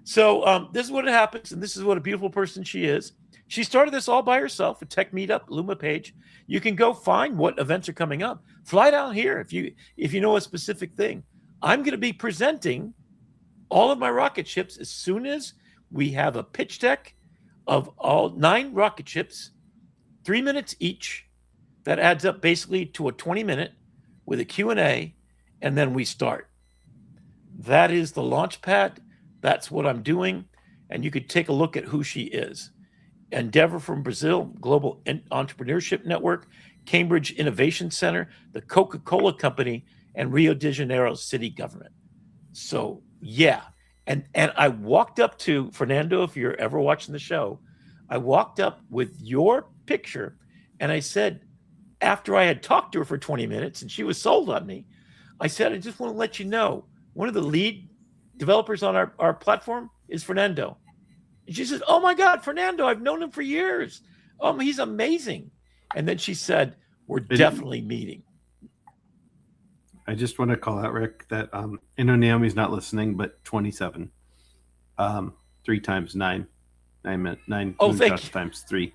So this is what happens, and this is what a beautiful person she is. She started this all by herself, a tech meetup, Luma page. You can go find what events are coming up. Fly down here if you know a specific thing. I'm going to be presenting all of my rocket ships as soon as we have a pitch deck of all 9 rocket ships, 3 minutes each. That adds up basically to a 20-minute with a Q&A, and then we start. That is the launch pad. That's what I'm doing. And you could take a look at who she is. Endeavor from Brazil, Global Entrepreneurship Network, Cambridge Innovation Center, the Coca-Cola Company, and Rio de Janeiro city government. So yeah. And I walked up to Fernando, if you're ever watching the show, I walked up with your picture and I said, after I had talked to her for 20 minutes and she was sold on me, I said, I just want to let you know, one of the lead developers on our platform is Fernando. And she said, oh my God, Fernando, I've known him for years. He's amazing. And then she said, we're definitely meeting. I just want to call out, Rick, that I know Naomi's not listening, but 27. 3 times 9. 9 minutes. 9 moonshots times 3.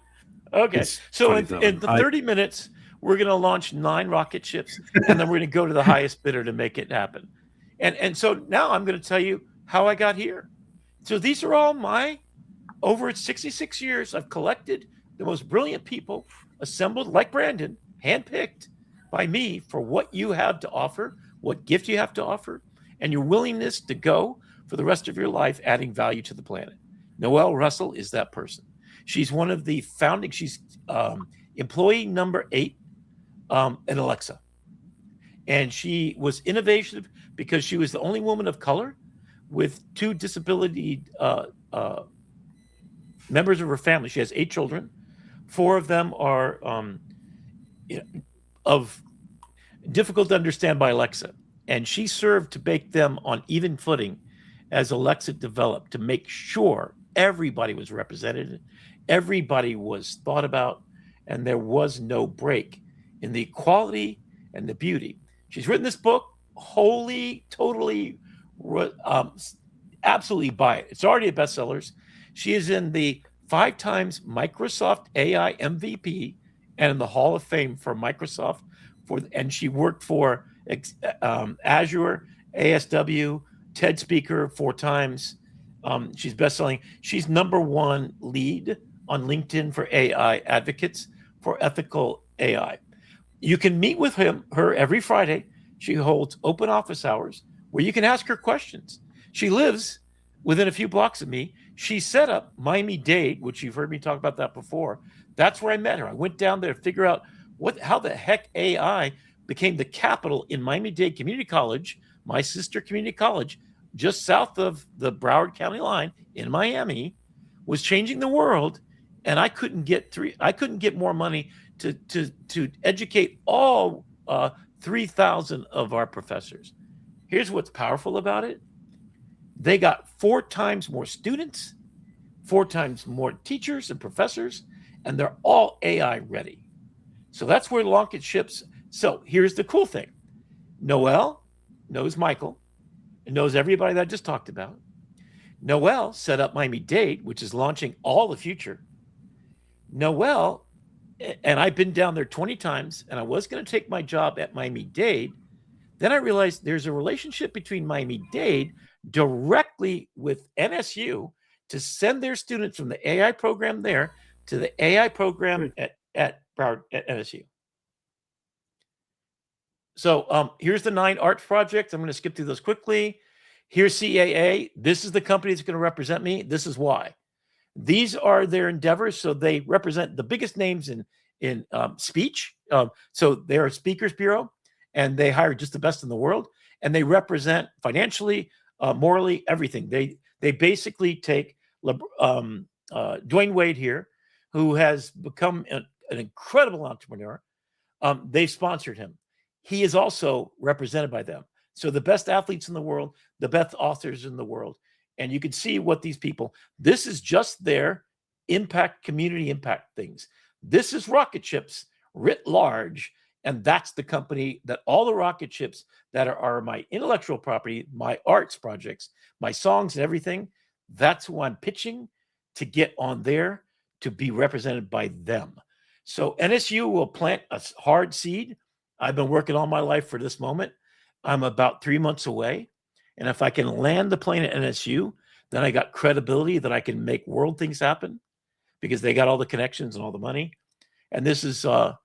Okay. So in the 30 minutes, we're going to launch 9 rocket ships, and then we're going to go to the highest bidder to make it happen. And so now I'm going to tell you how I got here. So these are all over 66 years, I've collected the most brilliant people, assembled like Brandon, handpicked by me for what you have to offer, what gift you have to offer, and your willingness to go for the rest of your life adding value to the planet. Noelle Russell is that person. She's one of the founding, she's employee number 8 at Alexa. And she was innovative because she was the only woman of color with 2 disability members of her family. She has 8 children. 4 of them are of difficult to understand by Alexa. And she served to make them on even footing as Alexa developed, to make sure everybody was represented, everybody was thought about, and there was no break in the quality and the beauty. She's written this book, totally, absolutely buy it. It's already a bestseller. She is in the 5 times Microsoft AI MVP and in the Hall of Fame for Microsoft. And she worked for Azure, ASW, TED speaker 4 times. She's best-selling. She's #1 lead on LinkedIn for AI advocates for ethical AI. You can meet with her every Friday. She holds open office hours where you can ask her questions. She lives within a few blocks of me. She set up Miami-Dade, which you've heard me talk about that before. That's where I met her. I went down there to figure out how the heck AI became the capital in Miami-Dade Community College, my sister community college, just south of the Broward County line in Miami, was changing the world, and I couldn't get more money to educate all 3,000 of our professors. Here's what's powerful about it. They got 4 times more students, 4 times more teachers and professors, and they're all AI ready. So that's where rocket ships. So here's the cool thing. Noelle knows Michael and knows everybody that I just talked about. Noelle set up Miami-Dade, which is launching all the future. Noelle, and I've been down there 20 times, and I was going to take my job at Miami-Dade. Then I realized there's a relationship between Miami-Dade directly with NSU to send their students from the AI program there to the AI program at Broward at NSU. So here's the 9 arts projects. I'm going to skip through those quickly. Here's CAA. This is the company that's going to represent me. This is why. These are their endeavors. So they represent the biggest names in speech. So they're a speakers bureau, and they hire just the best in the world. And they represent financially, morally, everything. They basically take Dwayne Wade here, who has become an incredible entrepreneur. They've sponsored him. He is also represented by them. So the best athletes in the world, the best authors in the world. And you can see what these people, this is just their impact, community impact things. This is rocket ships writ large. And that's the company that all the rocket ships that are my intellectual property, my arts projects, my songs and everything, that's who I'm pitching to get on there to be represented by them. So NSU will plant a hard seed. I've been working all my life for this moment. I'm about 3 months away. And if I can land the plane at NSU, then I got credibility that I can make world things happen because they got all the connections and all the money. And this is the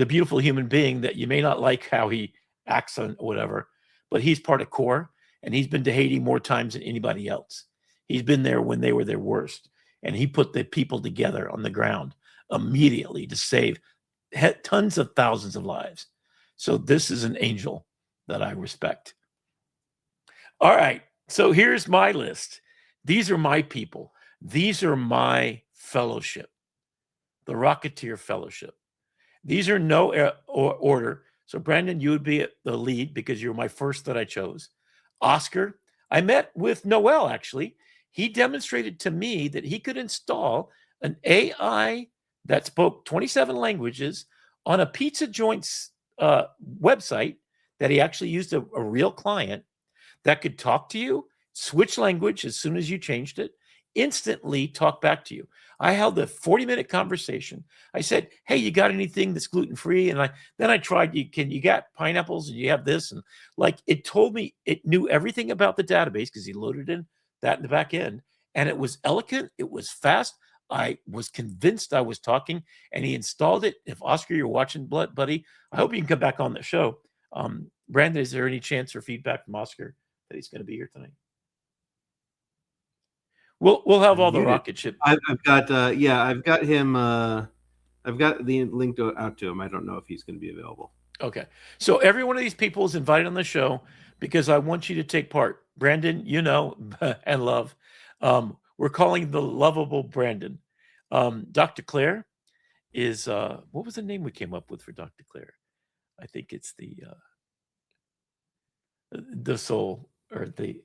beautiful human being that you may not like how he acts on whatever, but he's part of CORE, and he's been to Haiti more times than anybody else. He's been there when they were their worst, and he put the people together on the ground immediately to save tons of thousands of lives. So this is an angel that I respect. All right. So here's my list. These are my people. These are my fellowship, the Rocketeer Fellowship. These are no order. So Brandon, you would be the lead because you're my first that I chose. Oscar, I met with Noel, actually. He demonstrated to me that he could install an AI that spoke 27 languages on a pizza joint's website that he actually used a real client that could talk to you, switch language as soon as you changed it, instantly talk back to you. I held a 40-minute conversation. I said, hey, you got anything that's gluten-free? And then I tried, you got pineapples and you have this? And like, it told me, it knew everything about the database because he loaded in that in the back end. And it was eloquent. It was fast. I was convinced I was talking, and he installed it. If Oscar, you're watching, buddy, I hope you can come back on the show. Brandon, is there any chance or feedback from Oscar that he's going to be here tonight? We'll have all the rocket ship. I've got I've got him. I've got the link out to him. I don't know if he's going to be available. Okay, so every one of these people is invited on the show because I want you to take part. Brandon, you know, and love. We're calling the lovable Brandon. Dr. Claire is what was the name we came up with for Dr. Claire? I think it's the soul or the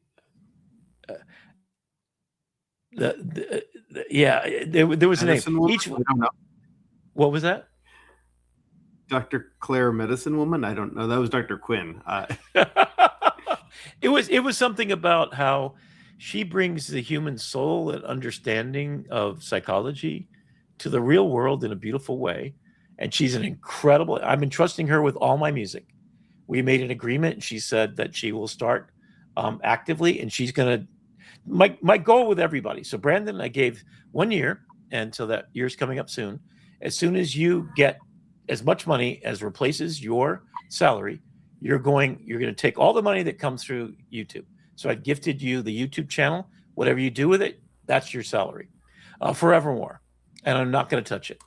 yeah. There was a name. Each one. I don't know. What was that? Dr. Claire, medicine woman. I don't know. That was Dr. Quinn. It was something about how she brings the human soul and understanding of psychology to the real world in a beautiful way. And she's an incredible, I'm entrusting her with all my music. We made an agreement, and she said that she will start actively, and she's going to, my goal with everybody. So Brandon, I gave 1 year, and so that year's coming up soon. As soon as you get as much money as replaces your salary, you're going to take all the money that comes through YouTube. So I gifted you the YouTube channel. Whatever you do with it, that's your salary forevermore. And I'm not going to touch it.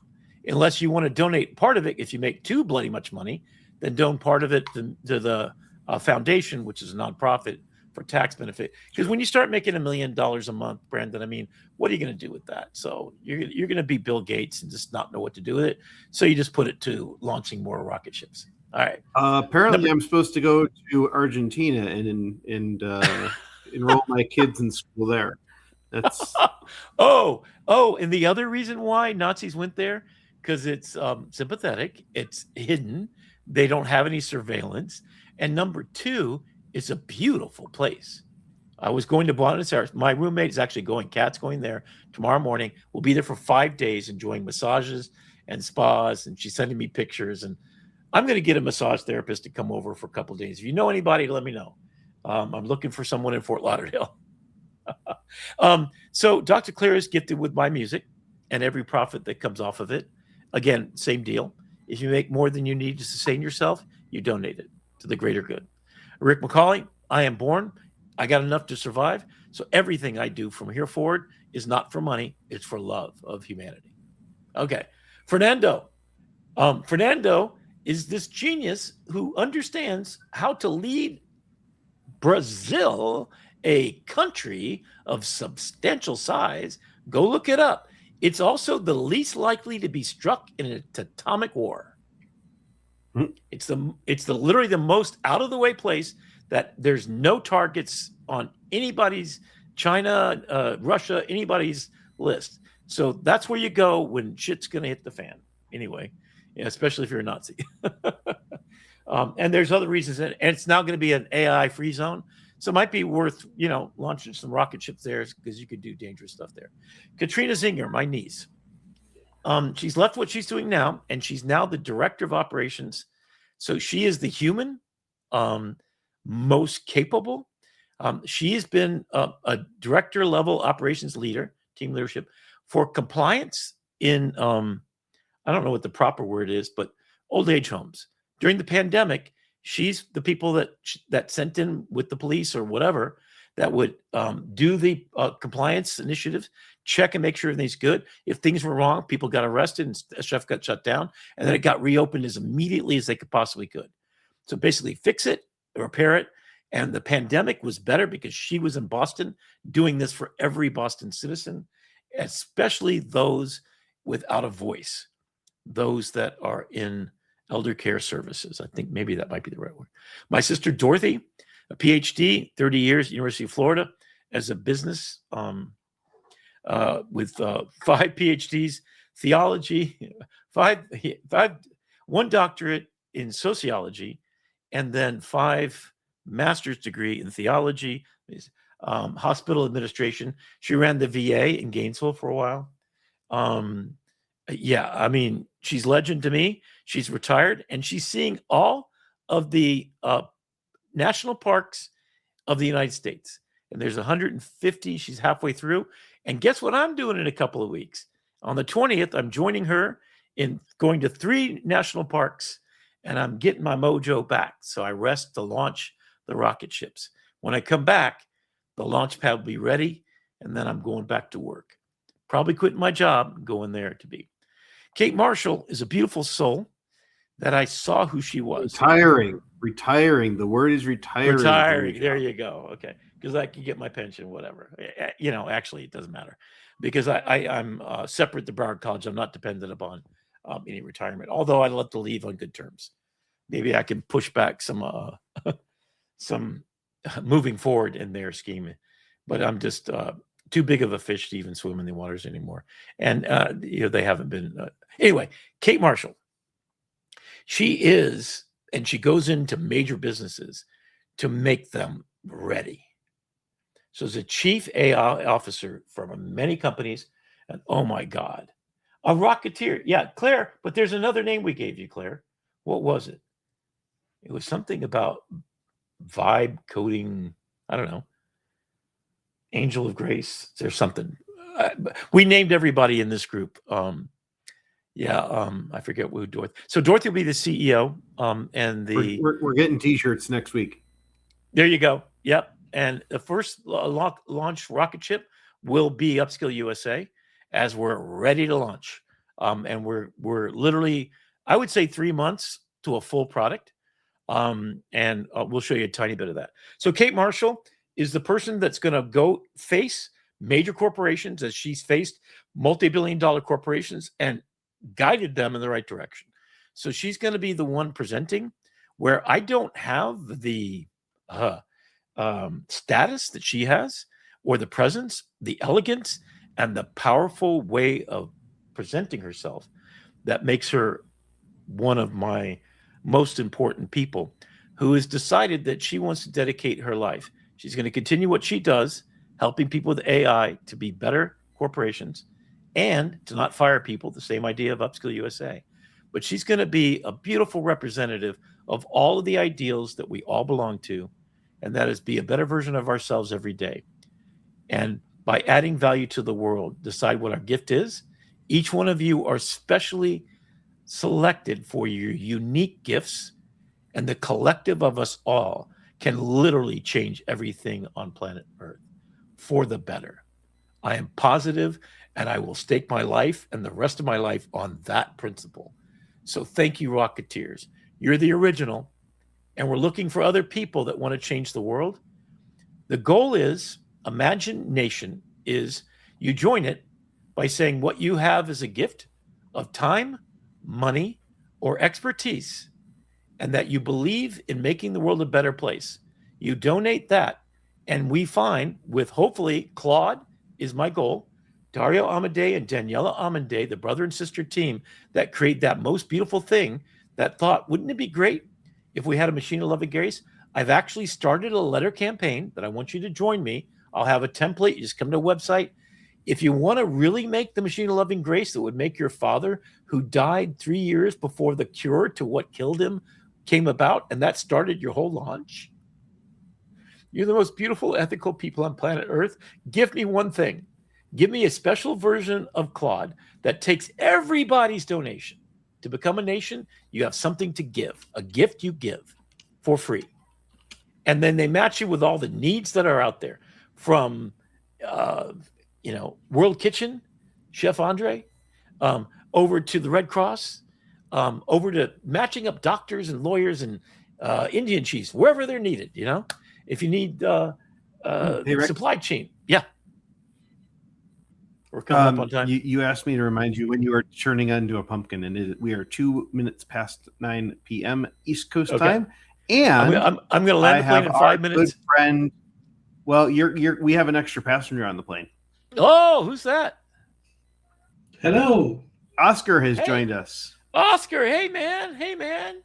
Unless you want to donate part of it, if you make too bloody much money, then donate part of it to the foundation, which is a nonprofit for tax benefit. Because when you start making $1 million a month, Brandon, I mean, what are you going to do with that? So you're going to be Bill Gates and just not know what to do with it. So you just put it to launching more rocket ships. All right. Apparently, I'm supposed to go to Argentina and enroll my kids in school there. That's and the other reason why Nazis went there, because it's sympathetic, it's hidden, they don't have any surveillance, and number two, it's a beautiful place. I was going to Buenos Aires. My roommate is actually going. Kat's going there tomorrow morning. We'll be there for 5 days, enjoying massages and spas, and she's sending me pictures. And I'm going to get a massage therapist to come over for a couple of days. If you know anybody, let me know. I'm looking for someone in Fort Lauderdale. So Dr. Claire is gifted with my music and every profit that comes off of it. Again, same deal. If you make more than you need to sustain yourself, you donate it to the greater good. Rick McCauley, I am born. I got enough to survive. So everything I do from here forward is not for money. It's for love of humanity. Okay. Fernando. Fernando is this genius who understands how to lead Brazil, a country of substantial size. Go look it up. It's also the least likely to be struck in an atomic war. It's literally the most out of the way place that there's no targets on anybody's China, Russia, anybody's list. So that's where you go when shit's going to hit the fan. Anyway, especially if you're a Nazi. And there's other reasons, and it's now going to be an AI free zone. So it might be worth, launching some rocket ships there because you could do dangerous stuff there. Katrina Zinger, my niece. She's left what she's doing now, and she's now the director of operations. So she is the human most capable. She has been a director level operations leader, team leadership for compliance in, I don't know what the proper word is, but old age homes. During the pandemic, she's the people that sent in with the police or whatever that would do the compliance initiatives, check and make sure everything's good. If things were wrong, people got arrested and a chef got shut down, and then it got reopened as immediately as they possibly could. So basically fix it, repair it. And the pandemic was better because she was in Boston doing this for every Boston citizen, especially those without a voice, those that are in elder care services. I think maybe that might be the right word. My sister Dorothy, a PhD, 30 years, University of Florida, as a business with 5 PhDs, theology, one doctorate in sociology, and then 5 master's degree in theology, hospital administration. She ran the VA in Gainesville for a while. Yeah, I mean, she's legend to me. She's retired, and she's seeing all of the national parks of the United States. And there's 150. She's halfway through. And guess what I'm doing in a couple of weeks? On the 20th, I'm joining her in going to 3 national parks, and I'm getting my mojo back. So I rest to launch the rocket ships. When I come back, the launch pad will be ready, and then I'm going back to work. Probably quitting my job, going there to be. Kate Marshall is a beautiful soul that I saw who she was. Retiring. The word is retiring. Retiring. There you go. Okay. Because I can get my pension, whatever. Actually, it doesn't matter because I'm separate to Broward College. I'm not dependent upon any retirement, although I'd love to leave on good terms. Maybe I can push back some moving forward in their scheme, but I'm just too big of a fish to even swim in the waters anymore. And they haven't been. Anyway, Kate Marshall. She is, and she goes into major businesses to make them ready. So as a chief AI officer from many companies, and oh my God, a Rocketeer. Yeah, Claire, but there's another name we gave you, Claire. What was it? It was something about vibe coding. I don't know. Angel of Grace. There's something. We named everybody in this group. I forget who Dorothy. So Dorothy will be the CEO. And we're getting T-shirts next week. There you go. Yep. And the first launch rocket ship will be Upskill USA as we're ready to launch. And we're literally, I would say, 3 months to a full product. And we'll show you a tiny bit of that. So Kate Marshall is the person that's going to go face major corporations as she's faced multi-billion-dollar corporations and guided them in the right direction. So she's going to be the one presenting where I don't have the status that she has or the presence, the elegance, and the powerful way of presenting herself that makes her one of my most important people who has decided that she wants to dedicate her life. She's going to continue what she does, helping people with AI to be better corporations and to not fire people, the same idea of Upskill USA. But she's going to be a beautiful representative of all of the ideals that we all belong to, and that is be a better version of ourselves every day. And by adding value to the world, decide what our gift is. Each one of you are specially selected for your unique gifts, and the collective of us all can literally change everything on planet Earth for the better. I am positive, and I will stake my life and the rest of my life on that principle. So thank you, Rocketeers. You're the original, and we're looking for other people that want to change the world. The goal is, imagination is, you join it by saying what you have is a gift of time, money, or expertise, and that you believe in making the world a better place. You donate that, and we find, with hopefully Claude is my goal, Dario Amade and Daniela Amade, the brother and sister team that create that most beautiful thing, that thought, wouldn't it be great if we had a machine of loving grace? I've actually started a letter campaign that I want you to join me. I'll have a template. You just come to a website. If you want to really make the machine of loving grace that would make your father, who died 3 years before the cure to what killed him came about, and that started your whole launch, you're the most beautiful, ethical people on planet Earth. Give me one thing. Give me a special version of Claude that takes everybody's donation. To become a nation, you have something to give, a gift you give for free. And then they match you with all the needs that are out there, from World Kitchen, Chef Andre, over to the Red Cross, over to matching up doctors and lawyers and Indian chiefs, wherever they're needed. If you need supply chain, yeah. We're coming up on time. You asked me to remind you when you are turning into a pumpkin, and we are 2 minutes past 9 p.m. East Coast time. And I'm going to land the plane in 5 minutes. Good friend. Well, we have an extra passenger on the plane. Oh, who's that? Hello. Oscar has joined us. Oscar, hey man.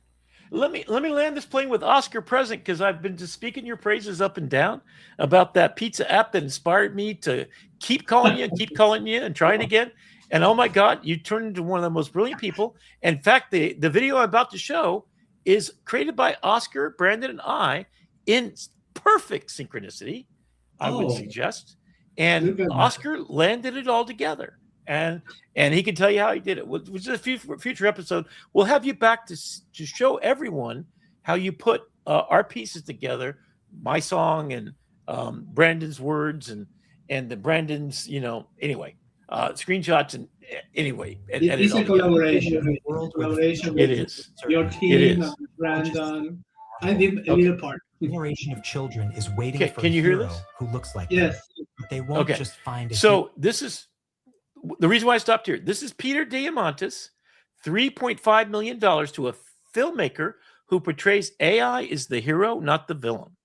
Let me land this plane with Oscar present, because I've been just speaking your praises up and down about that pizza app that inspired me to keep calling you and trying again. And oh my God, you turned into one of the most brilliant people. In fact, the video I'm about to show is created by Oscar, Brandon, and I in perfect synchronicity, I would suggest. And Oscar landed it all together. And he can tell you how he did it. Which is a future episode. We'll have you back to show everyone how you put our pieces together, my song and Brandon's words and the Brandon's, anyway, screenshots and anyway. It's a collaboration. Collaboration with your team, Brandon. I did a little part. A generation of children is waiting for can you hear hero this? who looks like yes. them. But they won't just find a So this is the reason why I stopped here. This is Peter Diamandis, $3.5 million to a filmmaker who portrays AI as the hero, not the villain.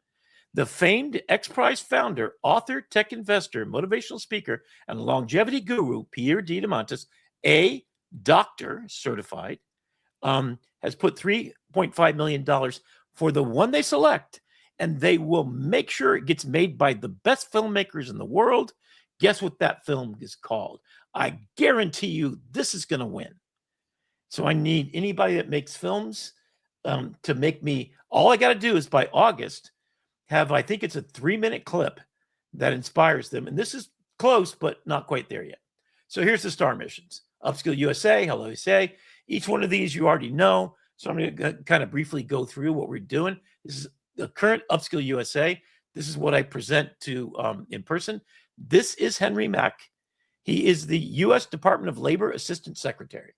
The famed X-Prize founder, author, tech investor, motivational speaker, and longevity guru, Peter Diamandis, a doctor certified, has put $3.5 million for the one they select, and they will make sure it gets made by the best filmmakers in the world. Guess what that film is called? I guarantee you this is going to win. So I need anybody that makes films to make me, all I got to do is by August have, I think it's a 3-minute clip that inspires them. And this is close, but not quite there yet. So here's the star missions. Upskill USA, Hello USA. Each one of these you already know. So I'm going to kind of briefly go through what we're doing. This is the current Upskill USA. This is what I present to in person. This is Henry Mack. He is the U.S. Department of Labor Assistant Secretary.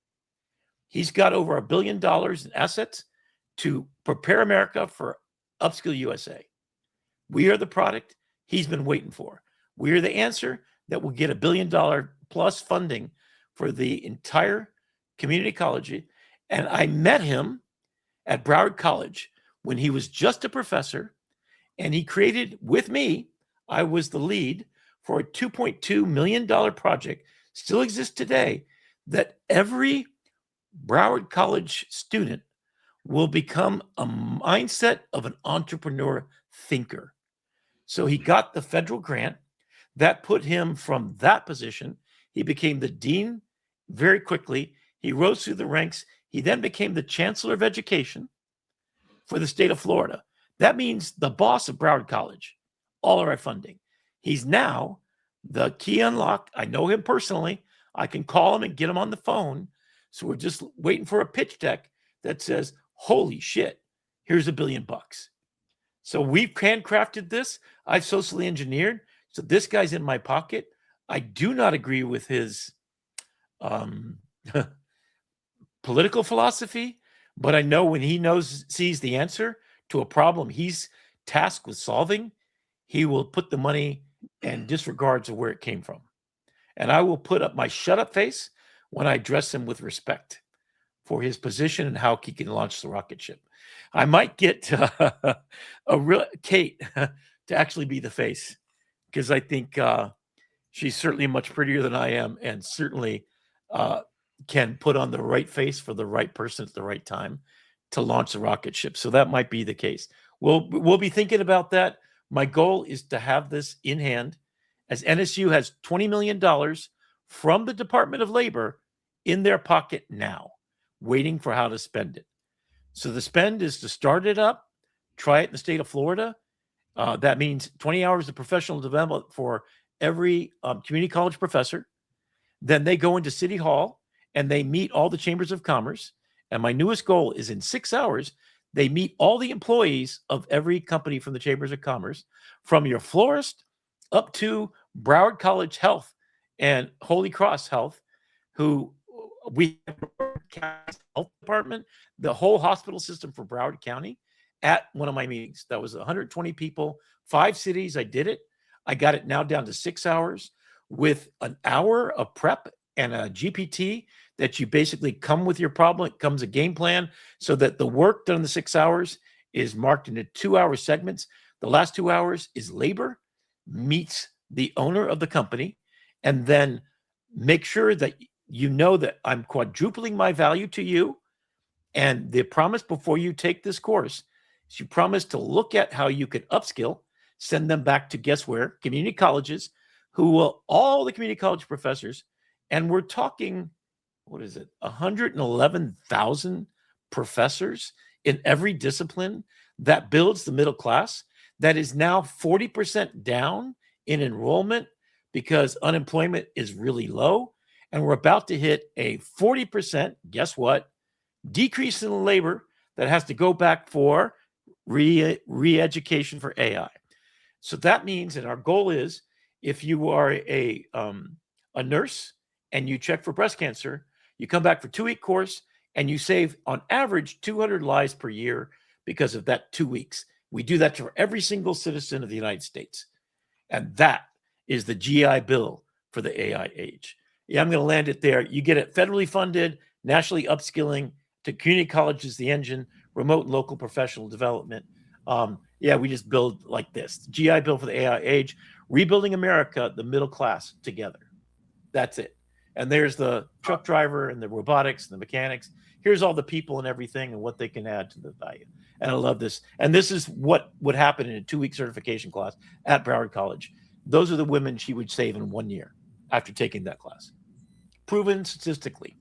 He's got over $1 billion in assets to prepare America for Upskill USA. We are the product he's been waiting for. We are the answer that will get $1 billion plus funding for the entire community college. And I met him at Broward College when he was just a professor, and he created with me, I was the lead for a $2.2 million project, still exists today, that every Broward College student will become a mindset of an entrepreneur thinker. So he got the federal grant that put him from that position. He became the dean very quickly. He rose through the ranks. He then became the chancellor of education for the state of Florida. That means the boss of Broward College, all of our funding. He's now the key unlock. I know him personally. I can call him and get him on the phone. So we're just waiting for a pitch deck that says, holy shit, here's $1 billion. So we've handcrafted this. I've socially engineered. So this guy's in my pocket. I do not agree with his political philosophy, but I know when he sees the answer to a problem he's tasked with solving, he will put the money and disregards of where it came from. And I will put up my shut up face when I address him with respect for his position and how he can launch the rocket ship. I might get a real Kate to actually be the face, because I think she's certainly much prettier than I am, and certainly can put on the right face for the right person at the right time to launch the rocket ship. So that might be the case. We'll be thinking about that. My goal is to have this in hand, as NSU has $20 million from the Department of Labor in their pocket now, waiting for how to spend it. So the spend is to start it up, try it in the state of Florida. That means 20 hours of professional development for every community college professor. Then they go into City Hall and they meet all the chambers of commerce. And my newest goal is in 6 hours, they meet all the employees of every company from the chambers of commerce, from your florist up to Broward College Health and Holy Cross Health, who we have health department, the whole hospital system for Broward County. at one of my meetings. That was 120 people, 5 cities. I did it. I got it now down to 6 hours with an hour of prep and a GPT that you basically come with your problem. It comes a game plan so that the work done in the 6 hours is marked into 2-hour segments. The last 2 hours is labor, meets the owner of the company, and then make sure that you know that I'm quadrupling my value to you. And the promise before you take this course is you promise to look at how you can upskill, send them back to guess where? Community colleges, who will, all the community college professors, and we're talking, 111,000 professors in every discipline that builds the middle class, that is now 40% down in enrollment because unemployment is really low. And we're about to hit a 40%, guess what, decrease in labor that has to go back for re-education for AI. So that means, and our goal is, if you are a nurse and you check for breast cancer, you come back for 2-week course and you save on average 200 lives per year because of that 2 weeks. We do that for every single citizen of the United States. And that is the GI Bill for the AI age. Yeah, I'm going to land it there. You get it federally funded, nationally upskilling, to community colleges, the engine, remote and local professional development. We just build like this. GI Bill for the AI age, rebuilding America, the middle class together. That's it. And there's the truck driver and the robotics and the mechanics. Here's all the people and everything and what they can add to the value. And I love this. And this is what would happen in a 2-week certification class at Broward College. Those are the women she would save in 1 year after taking that class. Proven statistically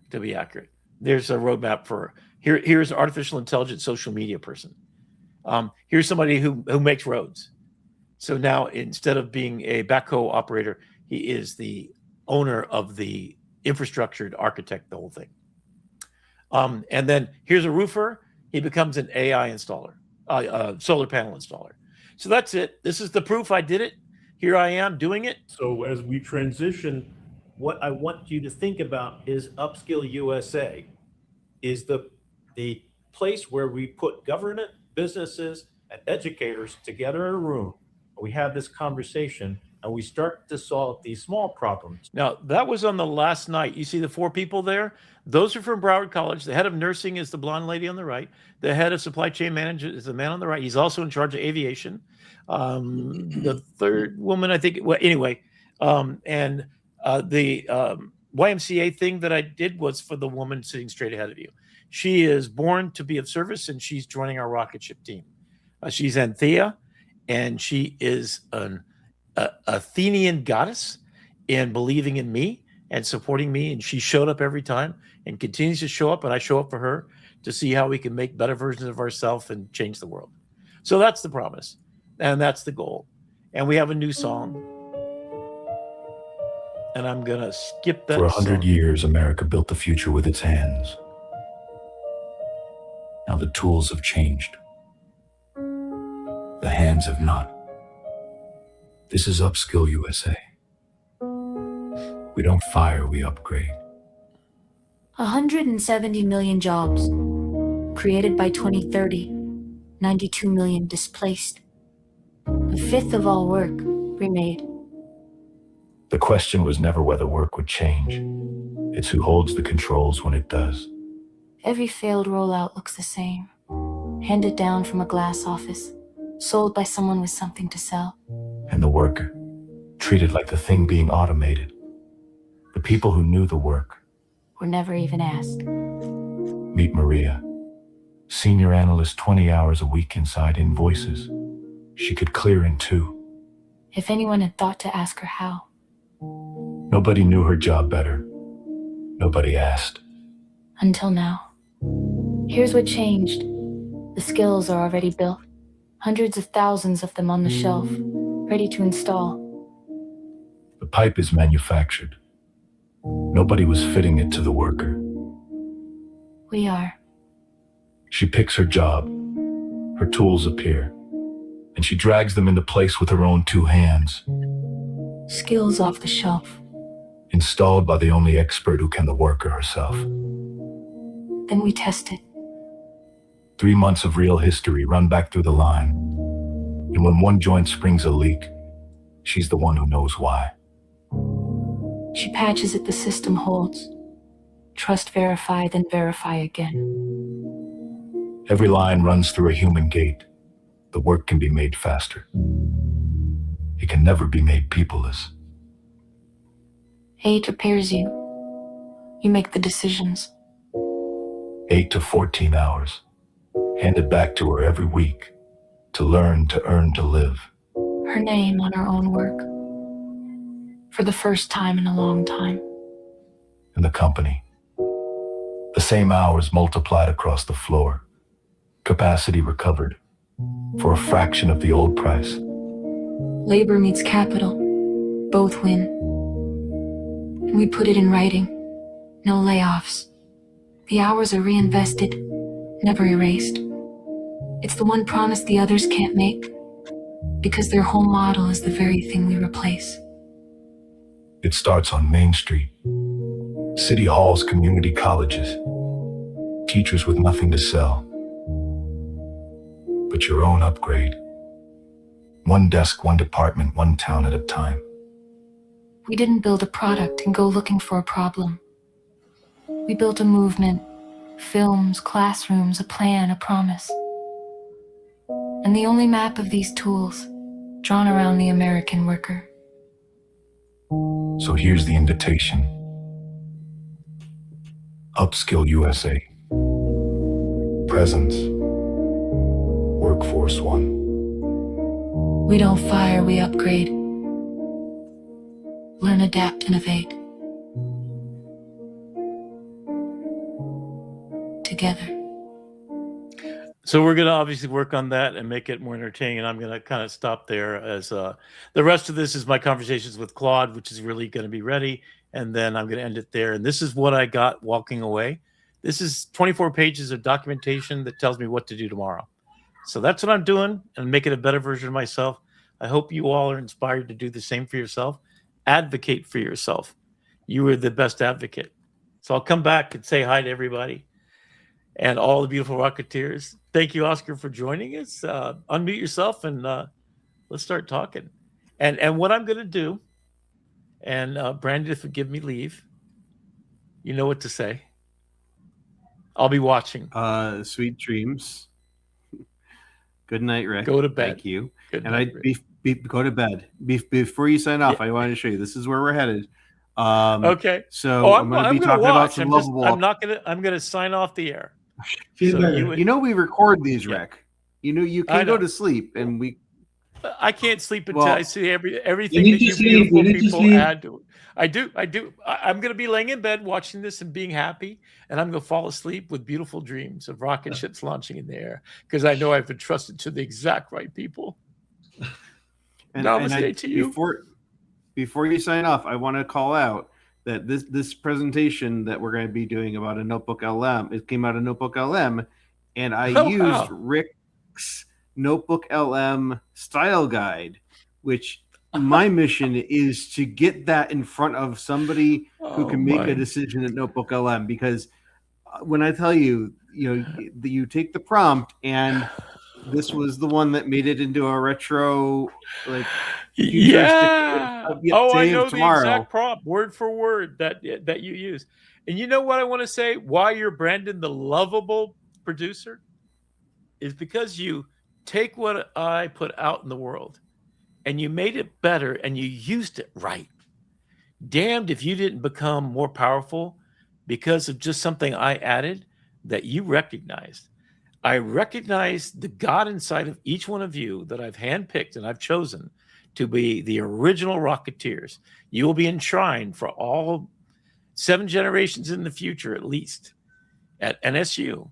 to be accurate. There's a roadmap for here's an artificial intelligence social media person. Here's somebody who makes roads. So now instead of being a backhoe operator, he is the owner of the infrastructure to architect the whole thing. And then here's a roofer. He becomes an AI installer, solar panel installer. So that's it. This is the proof I did it. Here I am doing it. So as we transition, what I want you to think about is Upskill USA is the place where we put government, businesses, and educators together in a room. We have this conversation and we start to solve these small problems. Now, that was on the last night. You see the 4 people there? Those are from Broward College. The head of nursing is the blonde lady on the right. The head of supply chain management is the man on the right. He's also in charge of aviation. The third woman, I think, well, anyway, the YMCA thing that I did was for the woman sitting straight ahead of you. She is born to be of service, and she's joining our rocket ship team. She's Anthea, and she is an Athenian goddess in believing in me and supporting me. And she showed up every time and continues to show up. And I show up for her to see how we can make better versions of ourselves and change the world. So that's the promise. And that's the goal. And we have a new song. And I'm going to skip that. For 100 years, America built the future with its hands. Now the tools have changed. The hands have not. This is Upskill USA. We don't fire, we upgrade. 170 million jobs created by 2030, 92 million displaced. A fifth of all work remade. The question was never whether work would change. It's who holds the controls when it does. Every failed rollout looks the same. Handed down from a glass office, sold by someone with something to sell. And the worker, treated like the thing being automated. The people who knew the work were never even asked. Meet Maria, senior analyst 20 hours a week inside invoices. She could clear in 2. If anyone had thought to ask her how. Nobody knew her job better. Nobody asked. Until now. Here's what changed. The skills are already built. Hundreds of thousands of them on the shelf, ready to install. The pipe is manufactured. Nobody was fitting it to the worker. We are. She picks her job. Her tools appear. And she drags them into place with her own 2 hands. Skills off the shelf. Installed by the only expert who can the worker herself. Then we test it. 3 months of real history run back through the line. And when one joint springs a leak, she's the one who knows why. She patches it the system holds. Trust verify, then verify again. Every line runs through a human gate. The work can be made faster. It can never be made peopleless. 8 prepares you. You make the decisions. 8 to 14 hours. Handed back to her every week. To learn, to earn, to live. Her name on her own work. For the first time in a long time. And the company. The same hours multiplied across the floor. Capacity recovered. For a fraction of the old price. Labor meets capital. Both win. And we put it in writing. No layoffs. The hours are reinvested, never erased. It's the one promise the others can't make, because their whole model is the very thing we replace. It starts on Main Street. City halls, community colleges. Teachers with nothing to sell. But your own upgrade. One desk, one department, one town at a time. We didn't build a product and go looking for a problem. We built a movement, films, classrooms, a plan, a promise. And the only map of these tools, drawn around the American worker. So here's the invitation. Upskill USA. Presence. Workforce One. We don't fire, we upgrade. Learn, adapt, innovate. Together. So we're going to obviously work on that and make it more entertaining. And I'm going to kind of stop there as the rest of this is my conversations with Claude, which is really going to be ready. And then I'm going to end it there. And this is what I got walking away. This is 24 pages of documentation that tells me what to do tomorrow. So that's what I'm doing and making a better version of myself. I hope you all are inspired to do the same for yourself. Advocate for yourself. You are the best advocate. So I'll come back and say hi to everybody and all the beautiful Rocketeers. Thank you, Oscar, for joining us. Unmute yourself and let's start talking. And what I'm going to do, and Brandon, if you give me leave, you know what to say. I'll be watching. Sweet dreams. Good night, Rick. Go to bed. Thank you. Good and night, go to bed. Before you sign off, I wanted to show you. This is where we're headed. Okay. So I'm going to be talking about some Lovable. I'm going to sign off the air. So you know we record these, Rick. You know you can go to sleep, and we. I can't sleep until I see everything that you beautiful people add to it. I do. I'm going to be laying in bed watching this and being happy, and I'm going to fall asleep with beautiful dreams of rocket ships launching in the air because I know I've entrusted to the exact right people. Namaste to you. Before you sign off, I want to call out that this presentation that we're going to be doing about a Notebook LM, it came out of Notebook LM, and I used Rick's Notebook LM style guide, which my mission is to get that in front of somebody who can make a decision at Notebook LM, because when I tell you, you take the prompt, and this was the one that made it into a retro, like, yeah. I know tomorrow. The exact prompt, word for word that you use. And you know what I want to say? Why you're Brandon the Lovable producer is because you take what I put out in the world and you made it better and you used it right. Damned if you didn't become more powerful because of just something I added that you recognized. I recognize the God inside of each one of you that I've handpicked and I've chosen to be the original Rocketeers. You will be enshrined for all 7 generations in the future, at least, at NSU,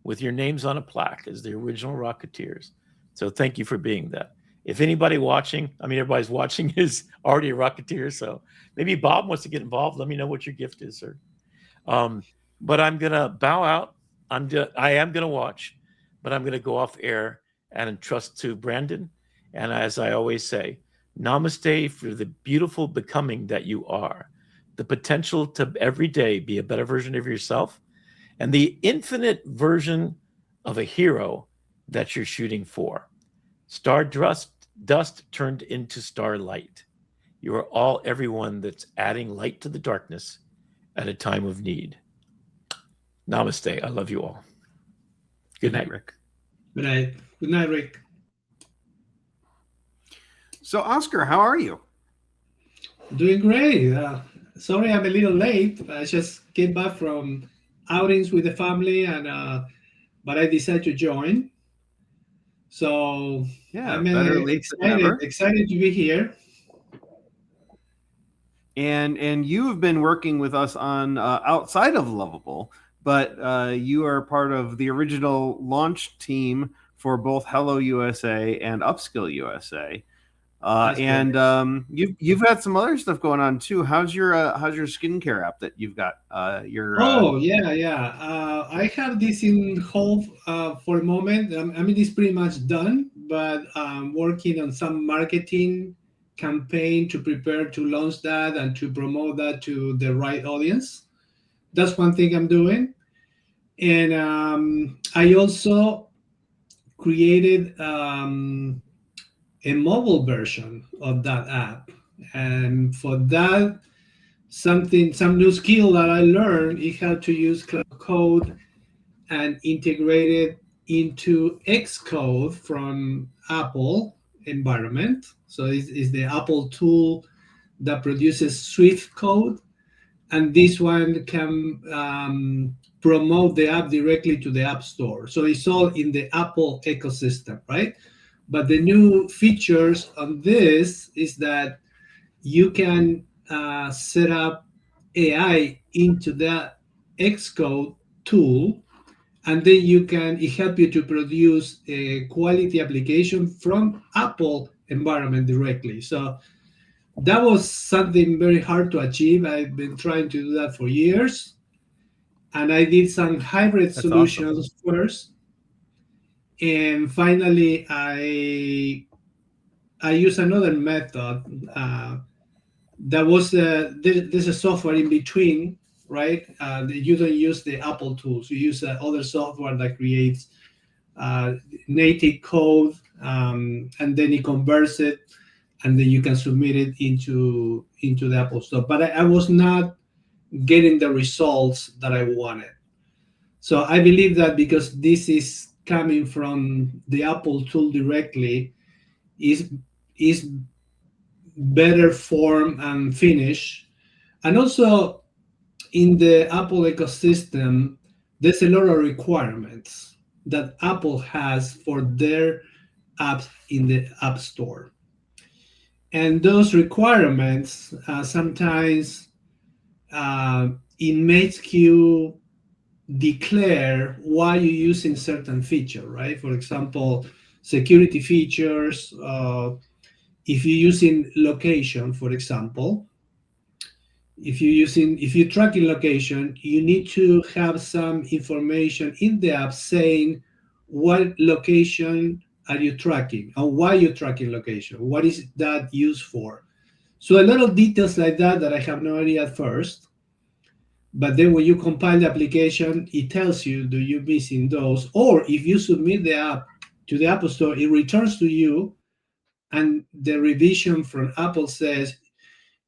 with your names on a plaque as the original Rocketeers. So thank you for being that. If anybody watching, everybody's watching is already a Rocketeer, so maybe Bob wants to get involved. Let me know what your gift is, sir. But I'm going to bow out. I am going to watch, but I'm going to go off air and entrust to Brandon. And as I always say, namaste for the beautiful becoming that you are, the potential to every day be a better version of yourself, and the infinite version of a hero that you're shooting for. Dust turned into starlight. You are all everyone that's adding light to the darkness at a time of need. Namaste. I love you all. Good night, Rick. Good night. Good night, Rick. So, Oscar, how are you? Doing great. Sorry I'm a little late. I just came back from outings with the family, and but I decided to join. So yeah, I'm better late than never. Excited to be here. And you have been working with us on outside of Lovable, but you are part of the original launch team for both Hello USA and Upskill USA. And you've got some other stuff going on too. How's your skincare app that you've got? I have this in hold for a moment. I mean, it's pretty much done, but I'm working on some marketing campaign to prepare to launch that and to promote that to the right audience. That's one thing I'm doing. And I also created a mobile version of that app, and for that, some new skill that I learned is how to use Cloud Code and integrate it into Xcode from Apple environment. So it's the Apple tool that produces Swift code, and this one can promote the app directly to the App Store. So it's all in the Apple ecosystem, right? But the new features on this is that you can set up AI into that Xcode tool, and then it help you to produce a quality application from Apple environment directly. So that was something very hard to achieve. I've been trying to do that for years, and I did some hybrid solutions first. And finally, I use another method that was there's a software in between, right? You don't use the Apple tools. You use other software that creates native code, and then it converts it, and then you can submit it into the Apple Store. But I was not getting the results that I wanted. So I believe that because this is coming from the Apple tool directly, is better form and finish. And also in the Apple ecosystem, there's a lot of requirements that Apple has for their apps in the App Store. And those requirements sometimes it makes you declare why you're using certain feature, right? For example, security features. If you're using location, for example, if you're tracking location, you need to have some information in the app saying what location are you tracking and why you're tracking location. What is that used for? So a lot of details like that I have no idea at first. But then when you compile the application, it tells you, do you missing those? Or if you submit the app to the Apple Store, it returns to you, and the revision from Apple says,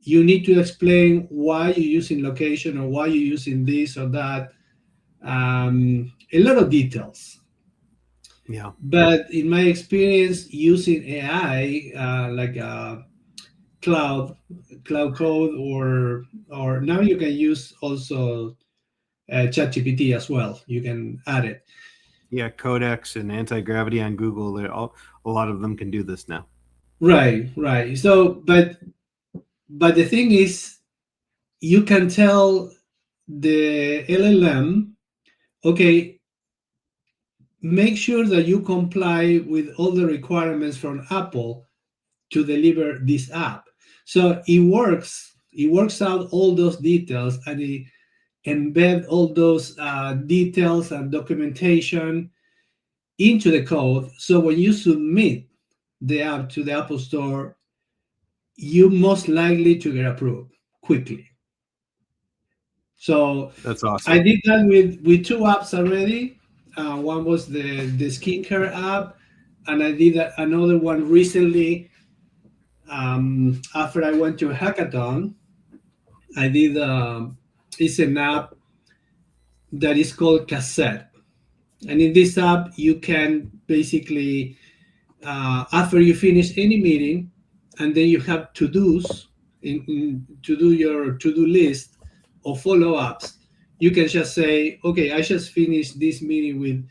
you need to explain why you're using location or why you're using this or that. A lot of details. Yeah. But in my experience, using AI, like Cloud Code, or now you can use also ChatGPT as well. You can add it. Yeah, Codex and Anti-Gravity on Google. A lot of them can do this now. Right. So, but the thing is, you can tell the LLM, okay, make sure that you comply with all the requirements from Apple to deliver this app. So it works out all those details, and it embed all those details and documentation into the code. So when you submit the app to the Apple Store, you're most likely to get approved quickly. So that's awesome. I did that with 2 apps already, One was the skincare app, and I did another one recently. After I went to a hackathon, I did it's an app that is called Cassette, and in this app you can basically after you finish any meeting, and then you have to-dos to do your to-do list or follow-ups. You can just say, okay, I just finished this meeting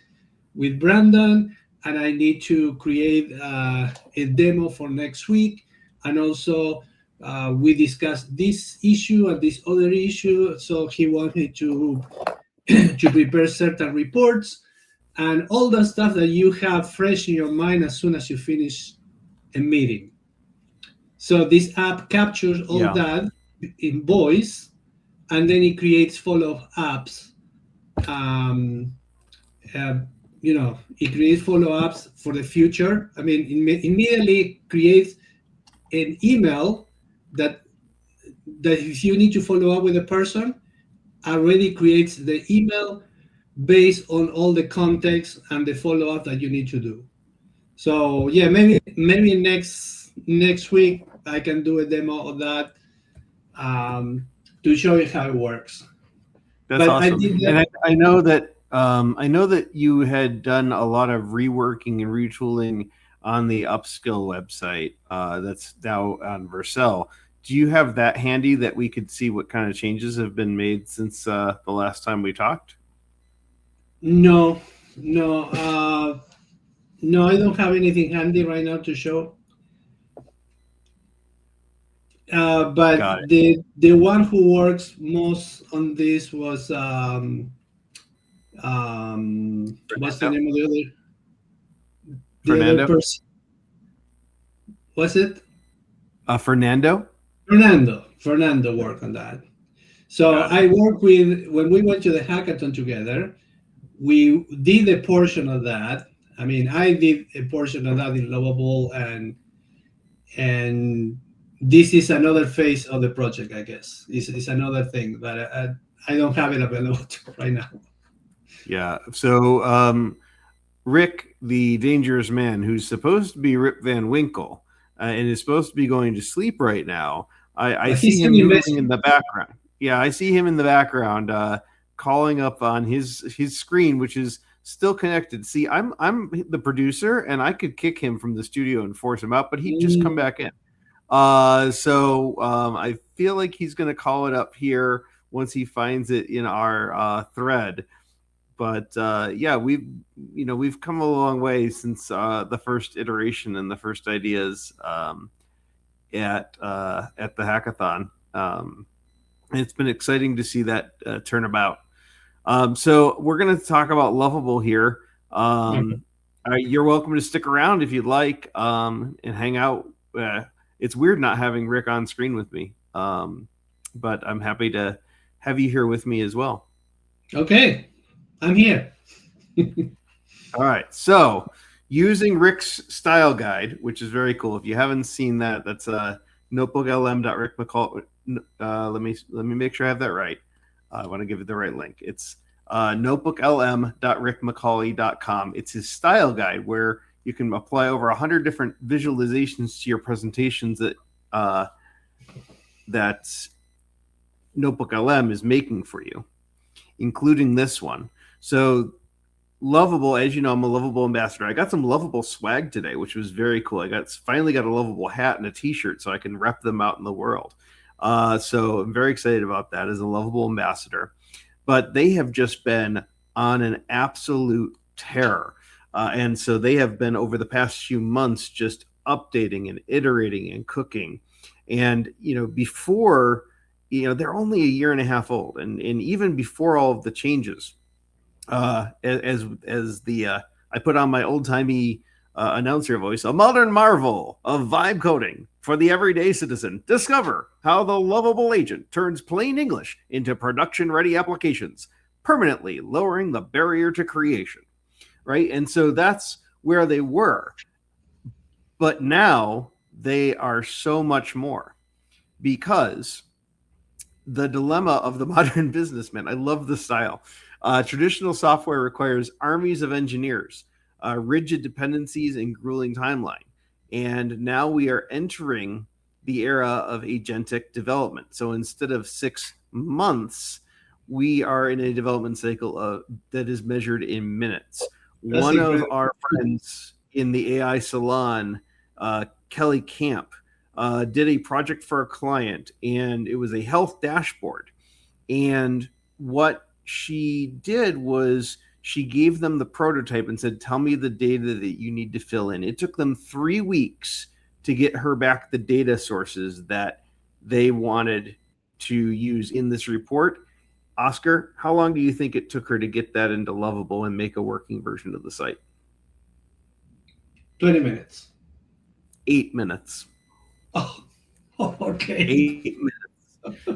with Brandon, and I need to create a demo for next week. And also, we discussed this issue and this other issue. So he wanted to to prepare certain reports and all the stuff that you have fresh in your mind as soon as you finish a meeting. So this app captures all that in voice, and then it creates follow-ups. It creates follow-ups for the future. I mean, immediately creates an email that if you need to follow up with a person, already creates the email based on all the context and the follow-up that you need to do. So yeah, maybe next week I can do a demo of that to show you how it works. That's awesome. And I know that you had done a lot of reworking and retooling on the Upskill website that's now on Vercel. Do you have that handy that we could see what kind of changes have been made since the last time we talked? No, I don't have anything handy right now to show. But the one who works most on this was what's the name of the Fernando? other person? What's it? Fernando worked on that. So I worked with, when we went to the hackathon together, we did a portion of that. I mean, I did a portion of that in Lovable, and this is another phase of the project, I guess. It's another thing, but I don't have it available right now. Yeah. So Rick, the dangerous man, who's supposed to be Rip Van Winkle and is supposed to be going to sleep right now, I see him moving in the background. Yeah, I see him in the background calling up on his screen, which is still connected. See, I'm the producer, and I could kick him from the studio and force him out, but he'd just come back in. So I feel like he's going to call it up here once he finds it in our thread. But yeah, we've come a long way since the first iteration and the first ideas at the hackathon. It's been exciting to see that turn about. So we're going to talk about Lovable here. You're welcome to stick around if you'd like and hang out. It's weird not having Rick on screen with me, but I'm happy to have you here with me as well. Okay, I'm here. All right. So using Rick's style guide, which is very cool. If you haven't seen that, that's notebooklm.rickmccauley. Let me make sure I have that right. I want to give it the right link. It's notebooklm.rickmccauley.com. It's his style guide where you can apply over 100 different visualizations to your presentations that Notebook LM is making for you, including this one. So Lovable, as you know, I'm a Lovable ambassador. I got some Lovable swag today, which was very cool. I finally got a Lovable hat and a t-shirt so I can rep them out in the world. So I'm very excited about that as a Lovable ambassador. But they have just been on an absolute tear. And so they have been over the past few months just updating and iterating and cooking. And, before, they're only a year and a half old. And even before all of the changes, I put on my old-timey announcer voice, a modern marvel of vibe coding for the everyday citizen. Discover how the Lovable agent turns plain English into production-ready applications, permanently lowering the barrier to creation. Right? And so that's where they were. But now they are so much more, because the dilemma of the modern businessman, I love the style. Traditional software requires armies of engineers, rigid dependencies, and grueling timeline. And now we are entering the era of agentic development. So instead of 6 months, we are in a development cycle that is measured in minutes. One of our friends in the AI salon, Kelly Camp, did a project for a client, and it was a health dashboard. And what she did was she gave them the prototype and said, tell me the data that you need to fill in. It took them 3 weeks to get her back the data sources that they wanted to use in this report. Oscar, how long do you think it took her to get that into Lovable and make a working version of the site? 20 minutes. 8 minutes. Oh, okay. 8 minutes.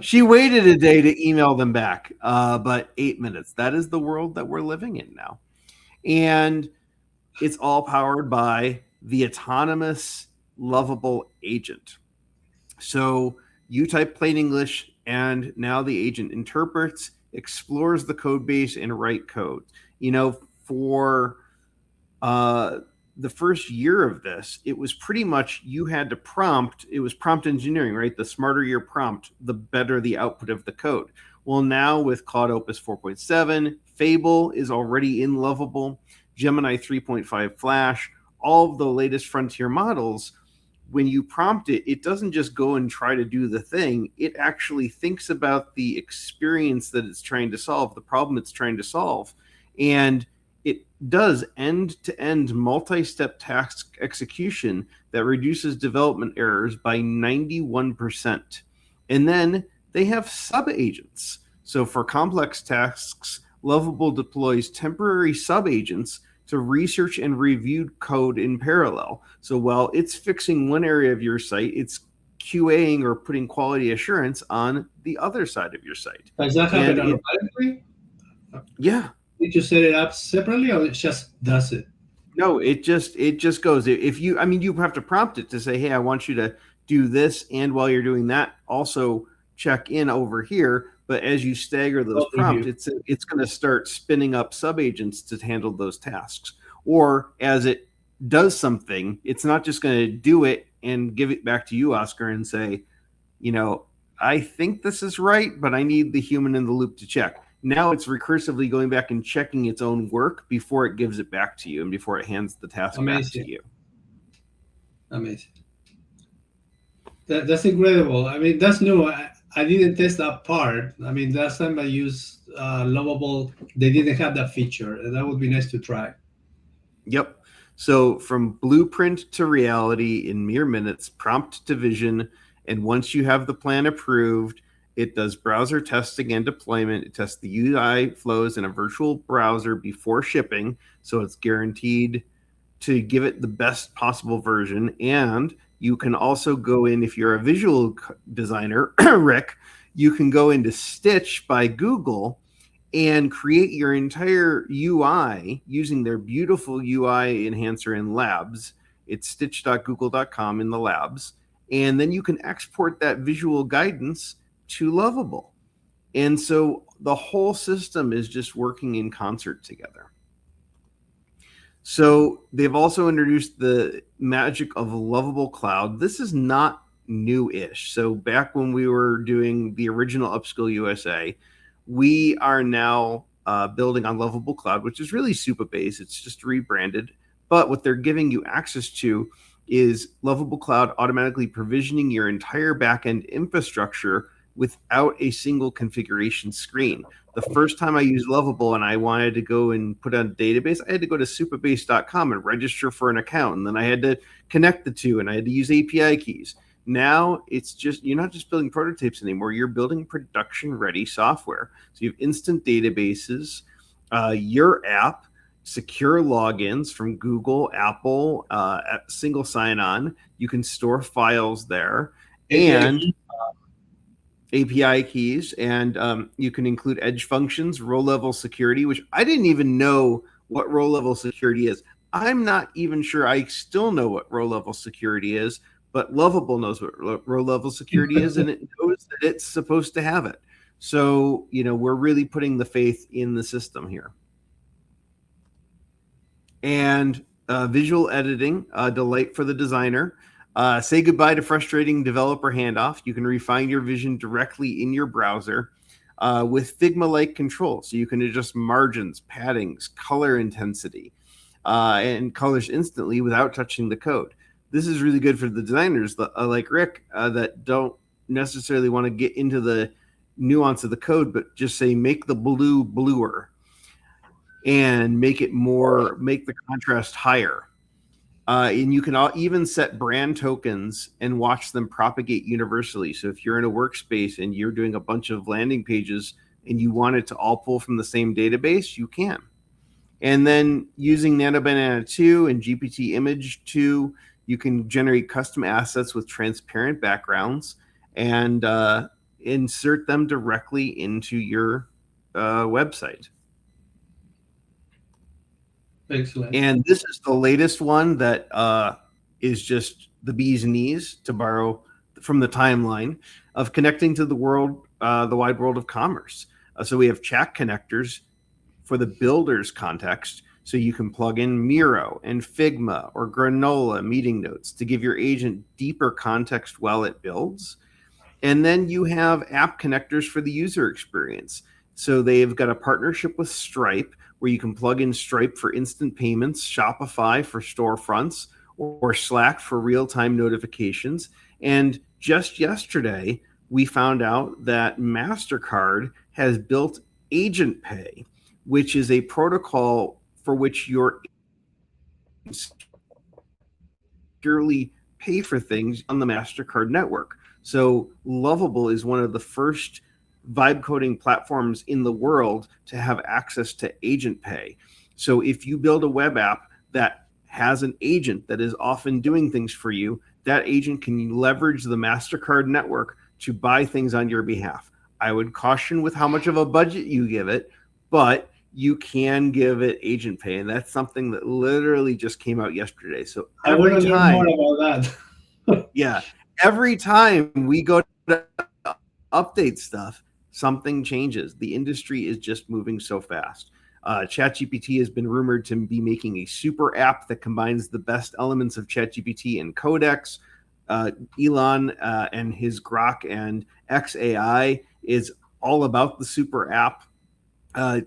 She waited a day to email them back, but 8 minutes. That is the world that we're living in now. And it's all powered by the autonomous Lovable agent. So you type plain English, and now the agent interprets, explores the code base, and write code. For the first year of this, it was pretty much you had to prompt. It was prompt engineering, right? The smarter your prompt, the better the output of the code. Well, now with Cloud Opus 4.7, Fable is already in Lovable, Gemini 3.5 Flash, all of the latest frontier models. When you prompt it, it doesn't just go and try to do the thing. It actually thinks about the experience that it's trying to solve, the problem it's trying to solve. And it does end-to-end multi-step task execution that reduces development errors by 91%. And then they have sub-agents. So for complex tasks, Lovable deploys temporary sub-agents to research and review code in parallel. So while it's fixing one area of your site, it's QAing or putting quality assurance on the other side of your site. Does that happen automatically? Yeah. Did you set it up separately, or it just does it? No, it just goes. If you have to prompt it to say, hey, I want you to do this, and while you're doing that, also check in over here. But as you stagger those prompts, it's going to start spinning up sub-agents to handle those tasks. Or as it does something, it's not just going to do it and give it back to you, Oscar, and say, I think this is right, but I need the human in the loop to check. Now it's recursively going back and checking its own work before it gives it back to you and before it hands the task back to you. Amazing. That's incredible. That's new. I didn't test that part. Last time I used Lovable, they didn't have that feature. That would be nice to try. Yep. So from blueprint to reality in mere minutes, prompt to vision, and once you have the plan approved, it does browser testing and deployment. It tests the UI flows in a virtual browser before shipping, so it's guaranteed to give it the best possible version. And you can also go in, if you're a visual designer, Rick, you can go into Stitch by Google and create your entire UI using their beautiful UI enhancer in Labs. It's stitch.google.com in the Labs. And then you can export that visual guidance to Lovable. And so the whole system is just working in concert together. So they've also introduced the magic of Lovable Cloud. This is not new-ish. So back when we were doing the original Upskill USA, we are now building on Lovable Cloud, which is really Supabase. It's just rebranded. But what they're giving you access to is Lovable Cloud automatically provisioning your entire backend infrastructure without a single configuration screen. The first time I used Lovable and I wanted to go and put on a database, I had to go to supabase.com and register for an account. And then I had to connect the two and I had to use API keys. Now it's just, you're not just building prototypes anymore. You're building production ready software. So you have instant databases, your app, secure logins from Google, Apple, single sign-on. You can store files there. And API keys, and you can include edge functions, row-level security, which I didn't even know what row-level security is. I'm not even sure I still know what row-level security is, but Lovable knows what row-level security is, and it knows that it's supposed to have it. So, we're really putting the faith in the system here. And visual editing, a delight for the designer. Say goodbye to frustrating developer handoff. You can refine your vision directly in your browser with Figma-like control. So you can adjust margins, paddings, color intensity, and colors instantly without touching the code. This is really good for the designers like Rick that don't necessarily want to get into the nuance of the code, but just say make the blue bluer and make the contrast higher. And you can even set brand tokens and watch them propagate universally. So if you're in a workspace and you're doing a bunch of landing pages and you want it to all pull from the same database, you can. And then using NanoBanana 2 and GPT Image 2, you can generate custom assets with transparent backgrounds and insert them directly into your website. Excellent. And this is the latest one that is just the bee's knees, to borrow from the timeline of connecting to the world, the wide world of commerce. So we have chat connectors for the builder's context. So you can plug in Miro and Figma or Granola meeting notes to give your agent deeper context while it builds. And then you have app connectors for the user experience. So they've got a partnership with Stripe, where you can plug in Stripe for instant payments, Shopify for storefronts, or Slack for real-time notifications. And just yesterday, we found out that MasterCard has built Agent Pay, which is a protocol for which your securely pay for things on the MasterCard network. So Lovable is one of the first vibe coding platforms in the world to have access to Agent Pay. So if you build a web app that has an agent that is often doing things for you, that agent can leverage the MasterCard network to buy things on your behalf. I would caution with how much of a budget you give it, but you can give it Agent Pay, and that's something that literally just came out yesterday. So every time, more about that. yeah, every time we go to update stuff, something changes. The industry is just moving so fast. ChatGPT has been rumored to be making a super app that combines the best elements of ChatGPT and Codex. Elon and his Grok and XAI is all about the super app.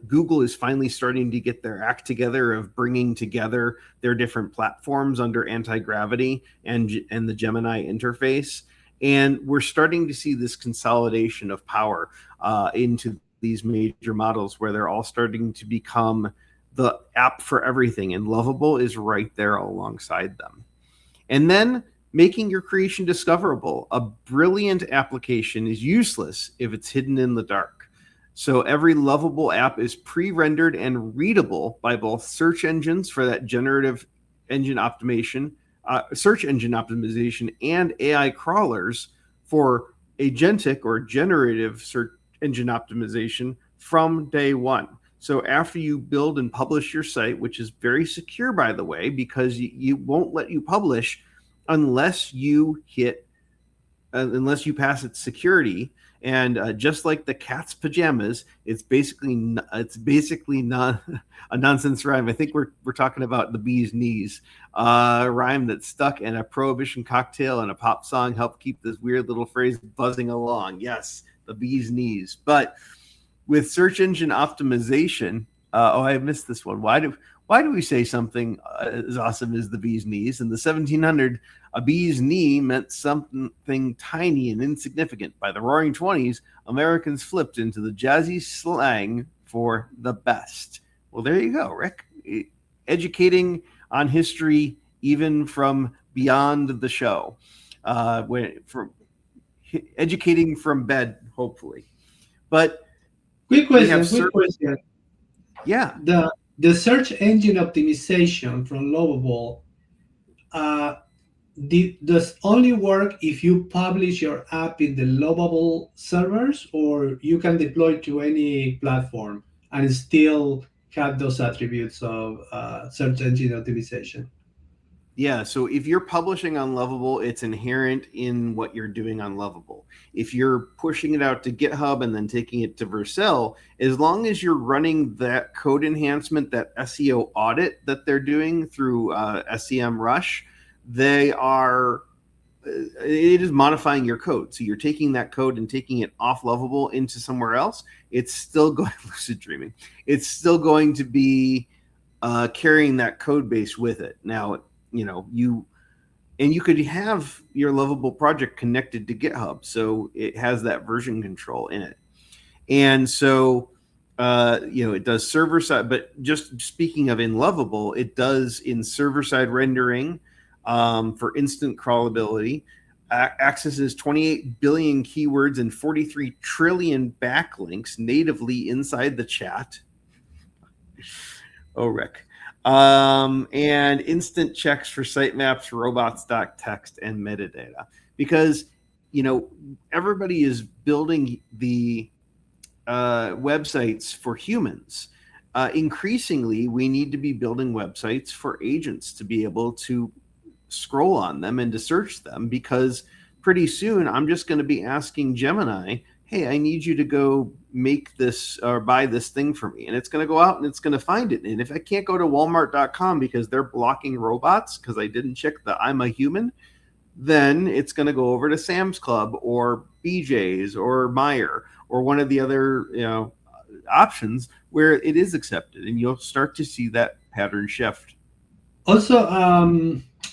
Google is finally starting to get their act together of bringing together their different platforms under anti-gravity and the Gemini interface. And we're starting to see this consolidation of power into these major models where they're all starting to become the app for everything. And Lovable is right there alongside them. And then making your creation discoverable. A brilliant application is useless if it's hidden in the dark. So every Lovable app is pre-rendered and readable by both search engines for that generative engine optimization, search engine optimization, and AI crawlers for agentic or generative search engine optimization from day one. So after you build and publish your site, which is very secure, by the way, because you won't let you publish unless you pass its security. And just like the cat's pajamas, it's basically not a nonsense rhyme. I think we're talking about the bee's knees, rhyme that stuck, and a prohibition cocktail and a pop song helped keep this weird little phrase buzzing along. Yes, the bee's knees. But with search engine optimization, I missed this one. Why do we say something as awesome as the bee's knees? In the 1700s, a bee's knee meant something tiny and insignificant. By the Roaring 20s, Americans flipped into the jazzy slang for the best. Well, there you go, Rick. Educating on history, even from beyond the show. Educating from bed, hopefully. But quick question. Yeah. The search engine optimization from Lovable does only work if you publish your app in the Lovable servers, or you can deploy to any platform and still have those attributes of search engine optimization? Yeah, so if you're publishing on Lovable, it's inherent in what you're doing on Lovable. If you're pushing it out to GitHub and then taking it to Vercel, as long as you're running that code enhancement, that SEO audit that they're doing through SEMrush, they are, it is modifying your code. So you're taking that code and taking it off Lovable into somewhere else. It's still going, lucid dreaming, it's still going to be carrying that code base with it. Now, you could have your Lovable project connected to GitHub, so it has that version control in it. And so, it does server side, but just speaking of in Lovable, it does in server side rendering for instant crawlability, accesses 28 billion keywords and 43 trillion backlinks natively inside the chat. Oh, Rick. And instant checks for sitemaps, robots.txt, and metadata. Because, everybody is building the websites for humans. Increasingly, we need to be building websites for agents to be able to scroll on them and to search them, because pretty soon I'm just going to be asking Gemini, hey, I need you to go make this or buy this thing for me. And it's going to go out and it's going to find it. And if I can't go to walmart.com because they're blocking robots because I didn't check the I'm a human, then it's going to go over to Sam's Club or BJ's or Meijer or one of the other options where it is accepted. And you'll start to see that pattern shift. Also,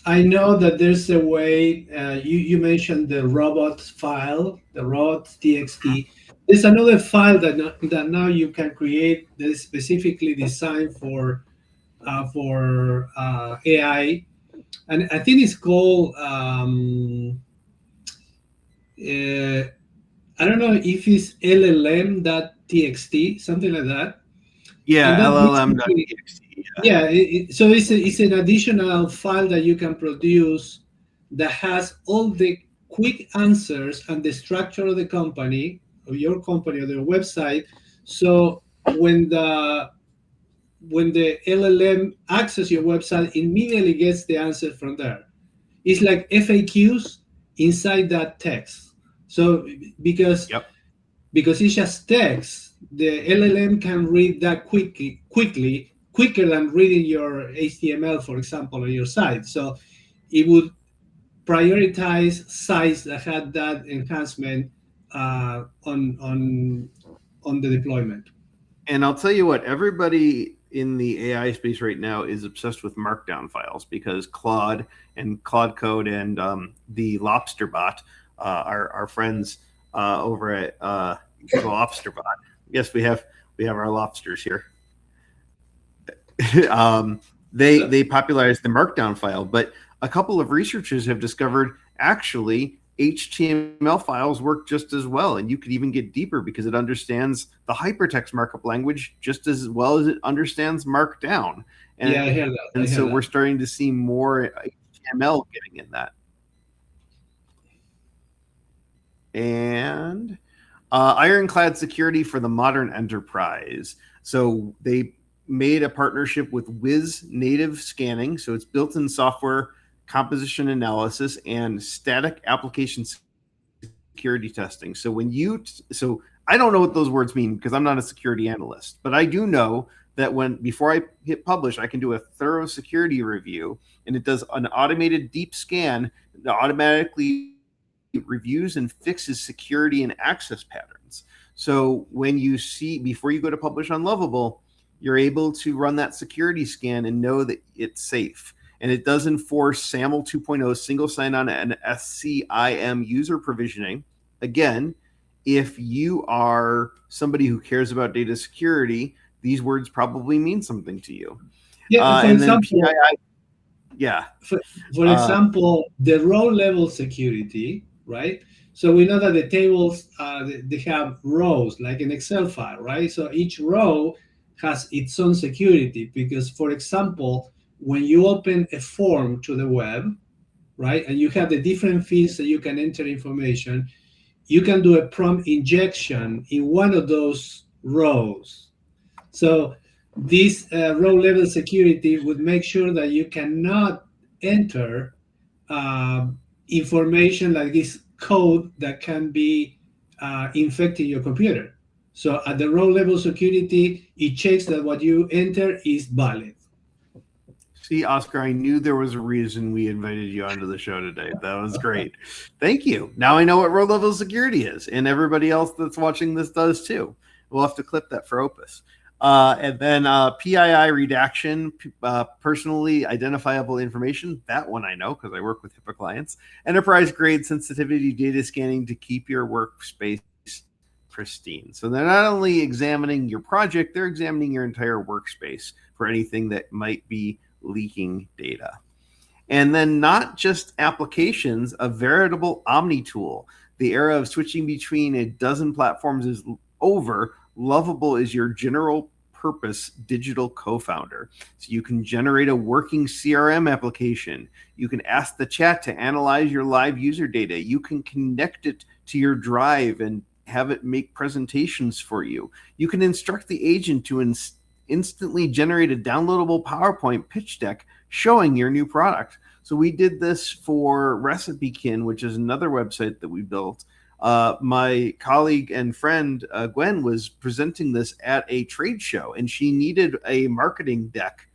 I know that there's a way, you mentioned the robots file, the robots.txt. There's another file that now you can create that is specifically designed for AI. And I think it's called, I don't know if it's LLM.txt, something like that. Yeah, LLM.txt. Yeah, so it's an additional file that you can produce that has all the quick answers and the structure of the company, of your company, or their website. So when the LLM accesses your website, it immediately gets the answer from there. It's like FAQs inside that text. So because it's just text, the LLM can read that quicker than reading your HTML, for example, on your site. So it would prioritize sites that had that enhancement on the deployment. And I'll tell you what, everybody in the AI space right now is obsessed with markdown files, because Claude and Claude Code and the Lobster bot, our friends over at Lobster bot. Yes, we have our lobsters here. They popularized the markdown file, but a couple of researchers have discovered actually HTML files work just as well, and you could even get deeper because it understands the hypertext markup language just as well as it understands markdown. And, yeah, I hear that. And so we're starting to see more HTML getting in that. And ironclad security for the modern enterprise. So they made a partnership with Wiz Native Scanning. So it's built-in software composition analysis and static application security testing. So so I don't know what those words mean because I'm not a security analyst, but I do know that before I hit publish, I can do a thorough security review, and it does an automated deep scan that automatically reviews and fixes security and access patterns. So when you see, before you go to publish on Lovable, you're able to run that security scan and know that it's safe. And it does enforce SAML 2.0 single sign-on and SCIM user provisioning. Again, if you are somebody who cares about data security, these words probably mean something to you. Yeah, for example, for example, the row level security, right? So we know that the tables, they have rows, like an Excel file, right? So each row has its own security because, for example, when you open a form to the web, right, and you have the different fields that you can enter information, you can do a prompt injection in one of those rows. So this row level security would make sure that you cannot enter information like this code that can be infecting your computer. So at the row level security, it checks that what you enter is valid. See, Oscar, I knew there was a reason we invited you onto the show today. That was great. Thank you. Now I know what row level security is, and everybody else that's watching this does too. We'll have to clip that for Opus. And then PII redaction, personally identifiable information. That one I know because I work with HIPAA clients. Enterprise grade sensitivity data scanning to keep your workspace pristine. So they're not only examining your project, they're examining your entire workspace for anything that might be leaking data. And then not just applications, a veritable omni tool. The era of switching between a dozen platforms is over. Lovable is your general purpose digital co-founder. So you can generate a working CRM application. You can ask the chat to analyze your live user data. You can connect it to your drive and have it make presentations for you. You can instruct the agent to instantly generate a downloadable PowerPoint pitch deck showing your new product. So we did this for RecipeKin, which is another website that we built. My colleague and friend Gwen was presenting this at a trade show, and she needed a marketing deck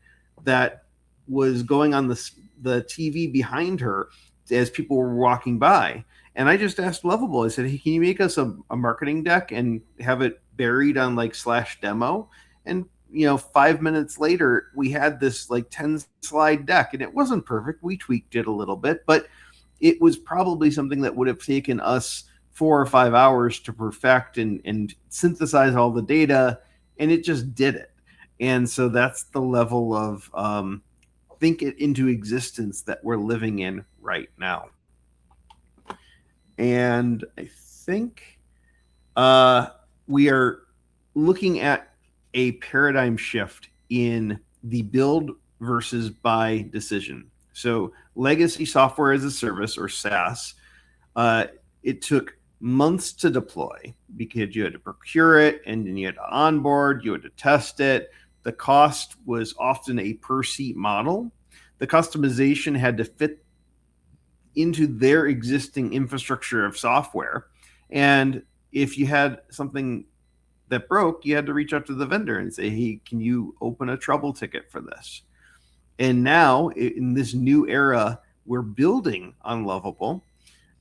that was going on the TV behind her as people were walking by. And I just asked Lovable, I said, hey, can you make us a marketing deck and have it buried on like /demo? And 5 minutes later, we had this like 10 slide deck, and it wasn't perfect. We tweaked it a little bit, but it was probably something that would have taken us 4 or 5 hours to perfect and synthesize all the data, and it just did it. And so that's the level of think it into existence that we're living in right now. And I think we are looking at a paradigm shift in the build versus buy decision. So legacy software as a service, or SaaS, it took months to deploy because you had to procure it, and then you had to onboard, you had to test it. The cost was often a per seat model. The customization had to fit into their existing infrastructure of software. And if you had something that broke, you had to reach out to the vendor and say, hey, can you open a trouble ticket for this? And now in this new era, we're building on Lovable.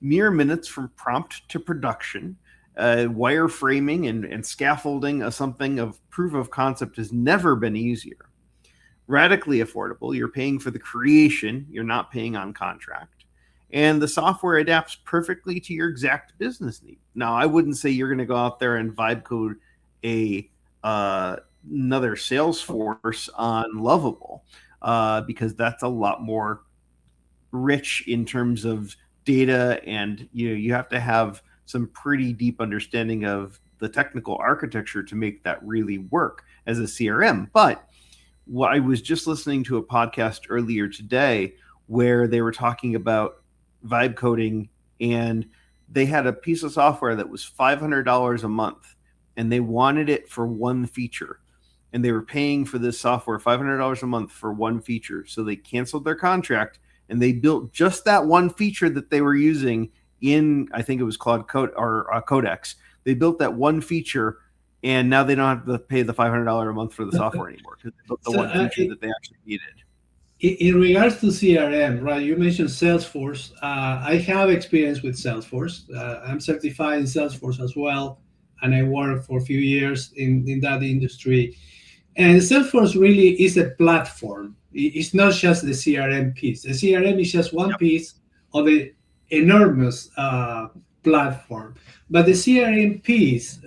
Mere minutes from prompt to production, wireframing and scaffolding of something of proof of concept has never been easier. Radically affordable. You're paying for the creation. You're not paying on contract. And the software adapts perfectly to your exact business need. Now, I wouldn't say you're going to go out there and vibe code another Salesforce on Lovable because that's a lot more rich in terms of data, and you have to have some pretty deep understanding of the technical architecture to make that really work as a CRM. But I was just listening to a podcast earlier today where they were talking about vibe coding, and they had a piece of software that was $500 a month, and they wanted it for one feature, and they were paying for this software $500 a month for one feature. So they canceled their contract, and they built just that one feature that they were using in, I think it was Cloud Code or Codex. They built that one feature, and now they don't have to pay the $500 a month for the software anymore because they built the one feature that they actually needed. In regards to CRM, right? You mentioned Salesforce. I have experience with Salesforce. I'm certified in Salesforce as well, and I worked for a few years in that industry. And Salesforce really is a platform. It's not just the CRM piece. The CRM is just one piece of the enormous platform. But the CRM piece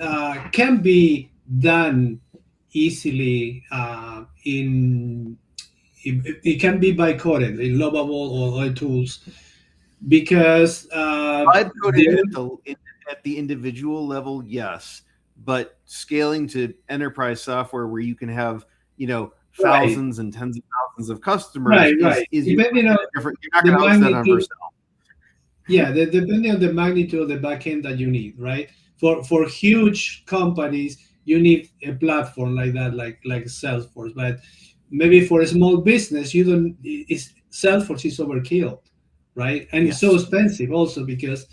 can be done easily it can be by coded in Lovable or other tools because vibe coding at the individual level, yes. But scaling to enterprise software where you can have, thousands and tens of thousands of customers is depending on different. You're not going to host that on Vercel. Yeah, depending on the magnitude of the backend that you need, right? For huge companies, you need a platform like that, like Salesforce. But maybe for a small business, you don't. Salesforce is overkill, right? And it's so expensive also because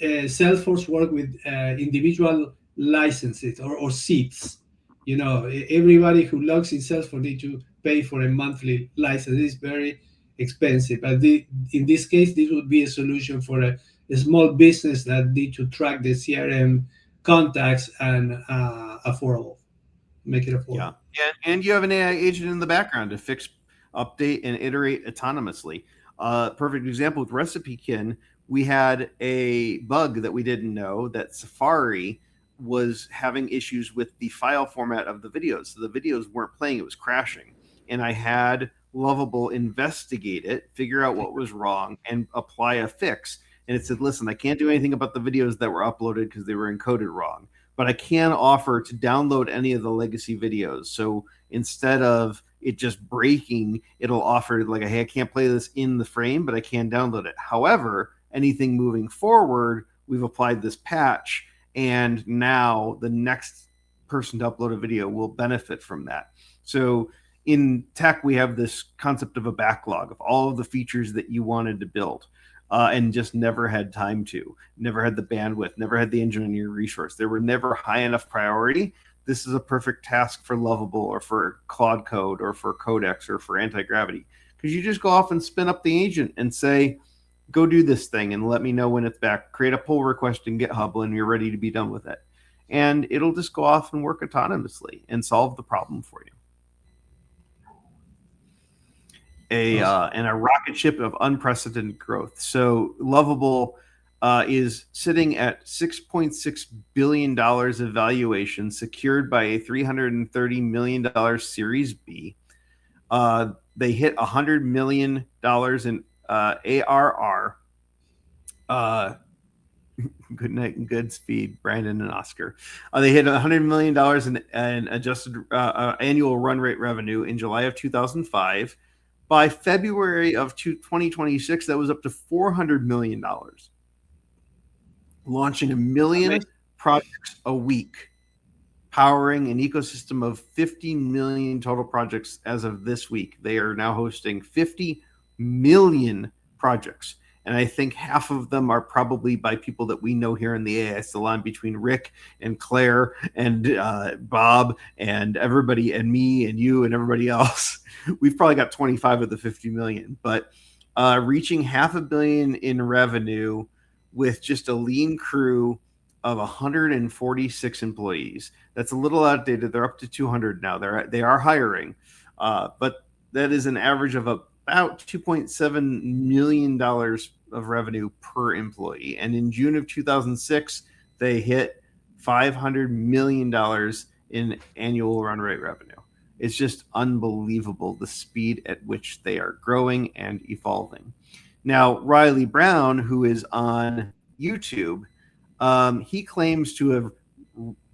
Salesforce work with individual licenses or seats. You know, everybody who logs in Salesforce need to pay for a monthly license. It's very expensive. But in this case, this would be a solution for a small business that need to track the CRM contacts and affordable. Make it affordable. Yeah, and you have an AI agent in the background to fix, update, and iterate autonomously. Perfect example with RecipeKin. We had a bug that we didn't know that Safari was having issues with the file format of the videos. So the videos weren't playing, it was crashing. And I had Lovable investigate it, figure out what was wrong, and apply a fix. And it said, listen, I can't do anything about the videos that were uploaded because they were encoded wrong, but I can offer to download any of the legacy videos. So instead of it just breaking, it'll offer like, hey, I can't play this in the frame, but I can download it. However, anything moving forward, we've applied this patch, and now the next person to upload a video will benefit from that. So in tech, we have this concept of a backlog of all of the features that you wanted to build and just never had time to, never had the bandwidth, never had the engineering resource. They were never high enough priority. This is a perfect task for Lovable or for Claude Code or for Codex or for Anti-Gravity, because you just go off and spin up the agent and say, go do this thing and let me know when it's back. Create a pull request in GitHub when you're ready to be done with it. And it'll just go off and work autonomously and solve the problem for you. And a rocket ship of unprecedented growth. So Lovable is sitting at $6.6 billion of valuation, secured by a $330 million Series B. They hit $100 million in ARR. Good night and good speed, Brandon and Oscar. They hit $100 million in adjusted annual run rate revenue in July of 2005. By February of 2026, that was up to $400 million. Launching 1 million projects a week, powering an ecosystem of 50 million total projects as of this week. They are now hosting 50 million projects. And I think half of them are probably by people that we know here in the AI Salon, between Rick and Claire and Bob and everybody and me and you and everybody else. We've probably got 25 of the 50 million, but reaching $500 million in revenue with just a lean crew of 146 employees. That's a little outdated. They're up to 200 now. They are hiring, but that is an average of about $2.7 million of revenue per employee. And in June of 2006, they hit $500 million in annual run rate revenue. It's just unbelievable the speed at which they are growing and evolving. Now, Riley Brown, who is on YouTube, he claims to have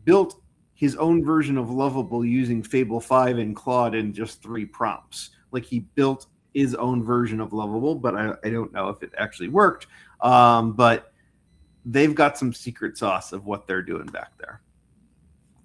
built his own version of Lovable using Fable 5 and Claude in just 3 prompts. Like, he built his own version of Lovable, but I don't know if it actually worked. But they've got some secret sauce of what they're doing back there.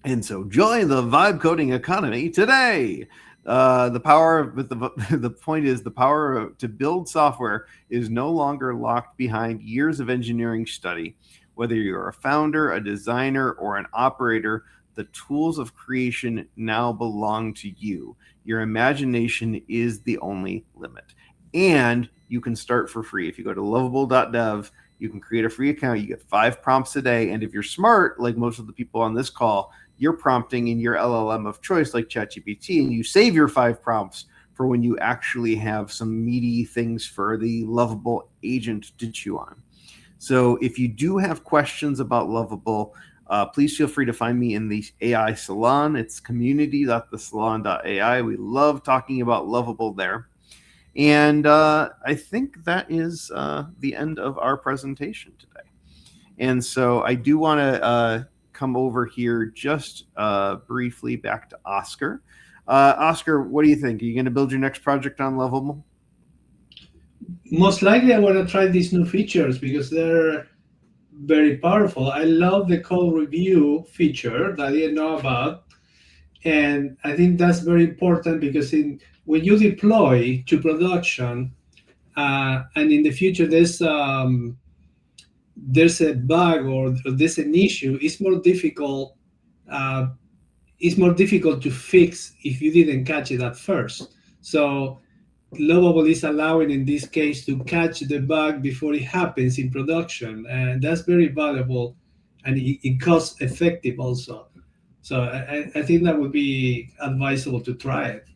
And so join the vibe coding economy today. The point is, the power to build software is no longer locked behind years of engineering study. Whether you're a founder, a designer, or an operator, the tools of creation now belong to you. Your imagination is the only limit. And you can start for free. If you go to lovable.dev, you can create a free account. You get 5 prompts a day. And if you're smart, like most of the people on this call, you're prompting in your LLM of choice, like ChatGPT, and you save your 5 prompts for when you actually have some meaty things for the Lovable agent to chew on. So if you do have questions about Lovable, please feel free to find me in the AI Salon. It's community.thesalon.ai. We love talking about Lovable there. And I think that is the end of our presentation today. And so I do want to come over here just briefly back to Oscar. Oscar, what do you think? Are you going to build your next project on Lovable? Most likely I want to try these new features because they're very powerful. I love the code review feature that I didn't know about. And I think that's very important because when you deploy to production, and in the future there's a bug or there's an issue, it's more difficult. It's more difficult to fix if you didn't catch it at first. So Lovable is allowing, in this case, to catch the bug before it happens in production, and that's very valuable, and it cost effective also. So I think that would be advisable to try it.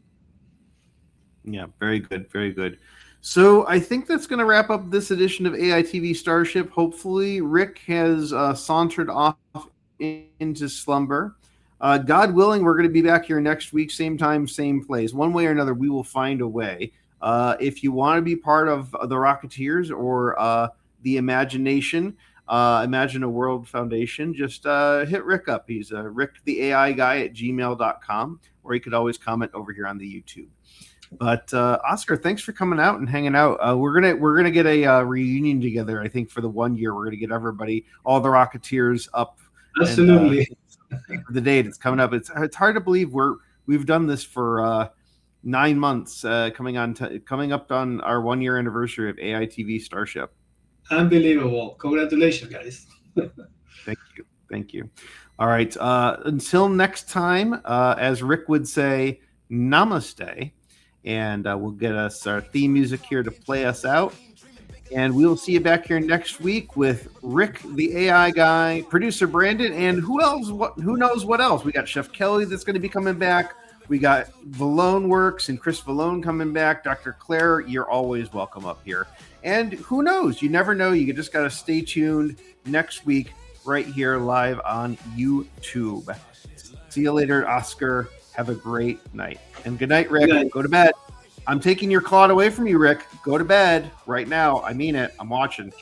Yeah, very good, very good. So I think that's going to wrap up this edition of AITV Starship. Hopefully, Rick has sauntered off into slumber. God willing, we're going to be back here next week, same time, same place. One way or another, we will find a way. If you want to be part of the Rocketeers or the Imagine a World Foundation, just hit Rick up. He's Rick the AI guy at gmail.com, or you could always comment over here on the YouTube. But Oscar, thanks for coming out and hanging out. We're gonna get a reunion together. I think for the 1 year, we're gonna get everybody, all the Rocketeers up. Absolutely. And, the date it's coming up. It's hard to believe we've done this for 9 months, coming up on our 1 year anniversary of AITV Starship. Unbelievable! Congratulations, guys. Thank you. All right. Until next time, as Rick would say, namaste. And we'll get us our theme music here to play us out. And we'll see you back here next week with Rick, the AI guy, producer Brandon, and who else? Who knows what else? We got Chef Kelly that's going to be coming back. We got Vallone Works and Chris Vallone coming back. Dr. Claire, you're always welcome up here. And who knows? You never know. You just got to stay tuned next week right here live on YouTube. See you later, Oscar. Have a great night. And good night, Rick. Good night. Go to bed. I'm taking your cloud away from you, Rick. Go to bed right now. I mean it. I'm watching.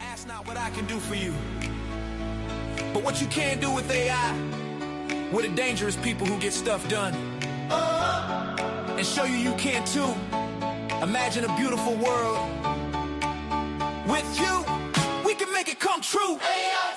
Ask not what I can do for you, but what you can do with AI. We're the dangerous people who get stuff done. And show you can too. Imagine a beautiful world. With you, we can make it come true. AI.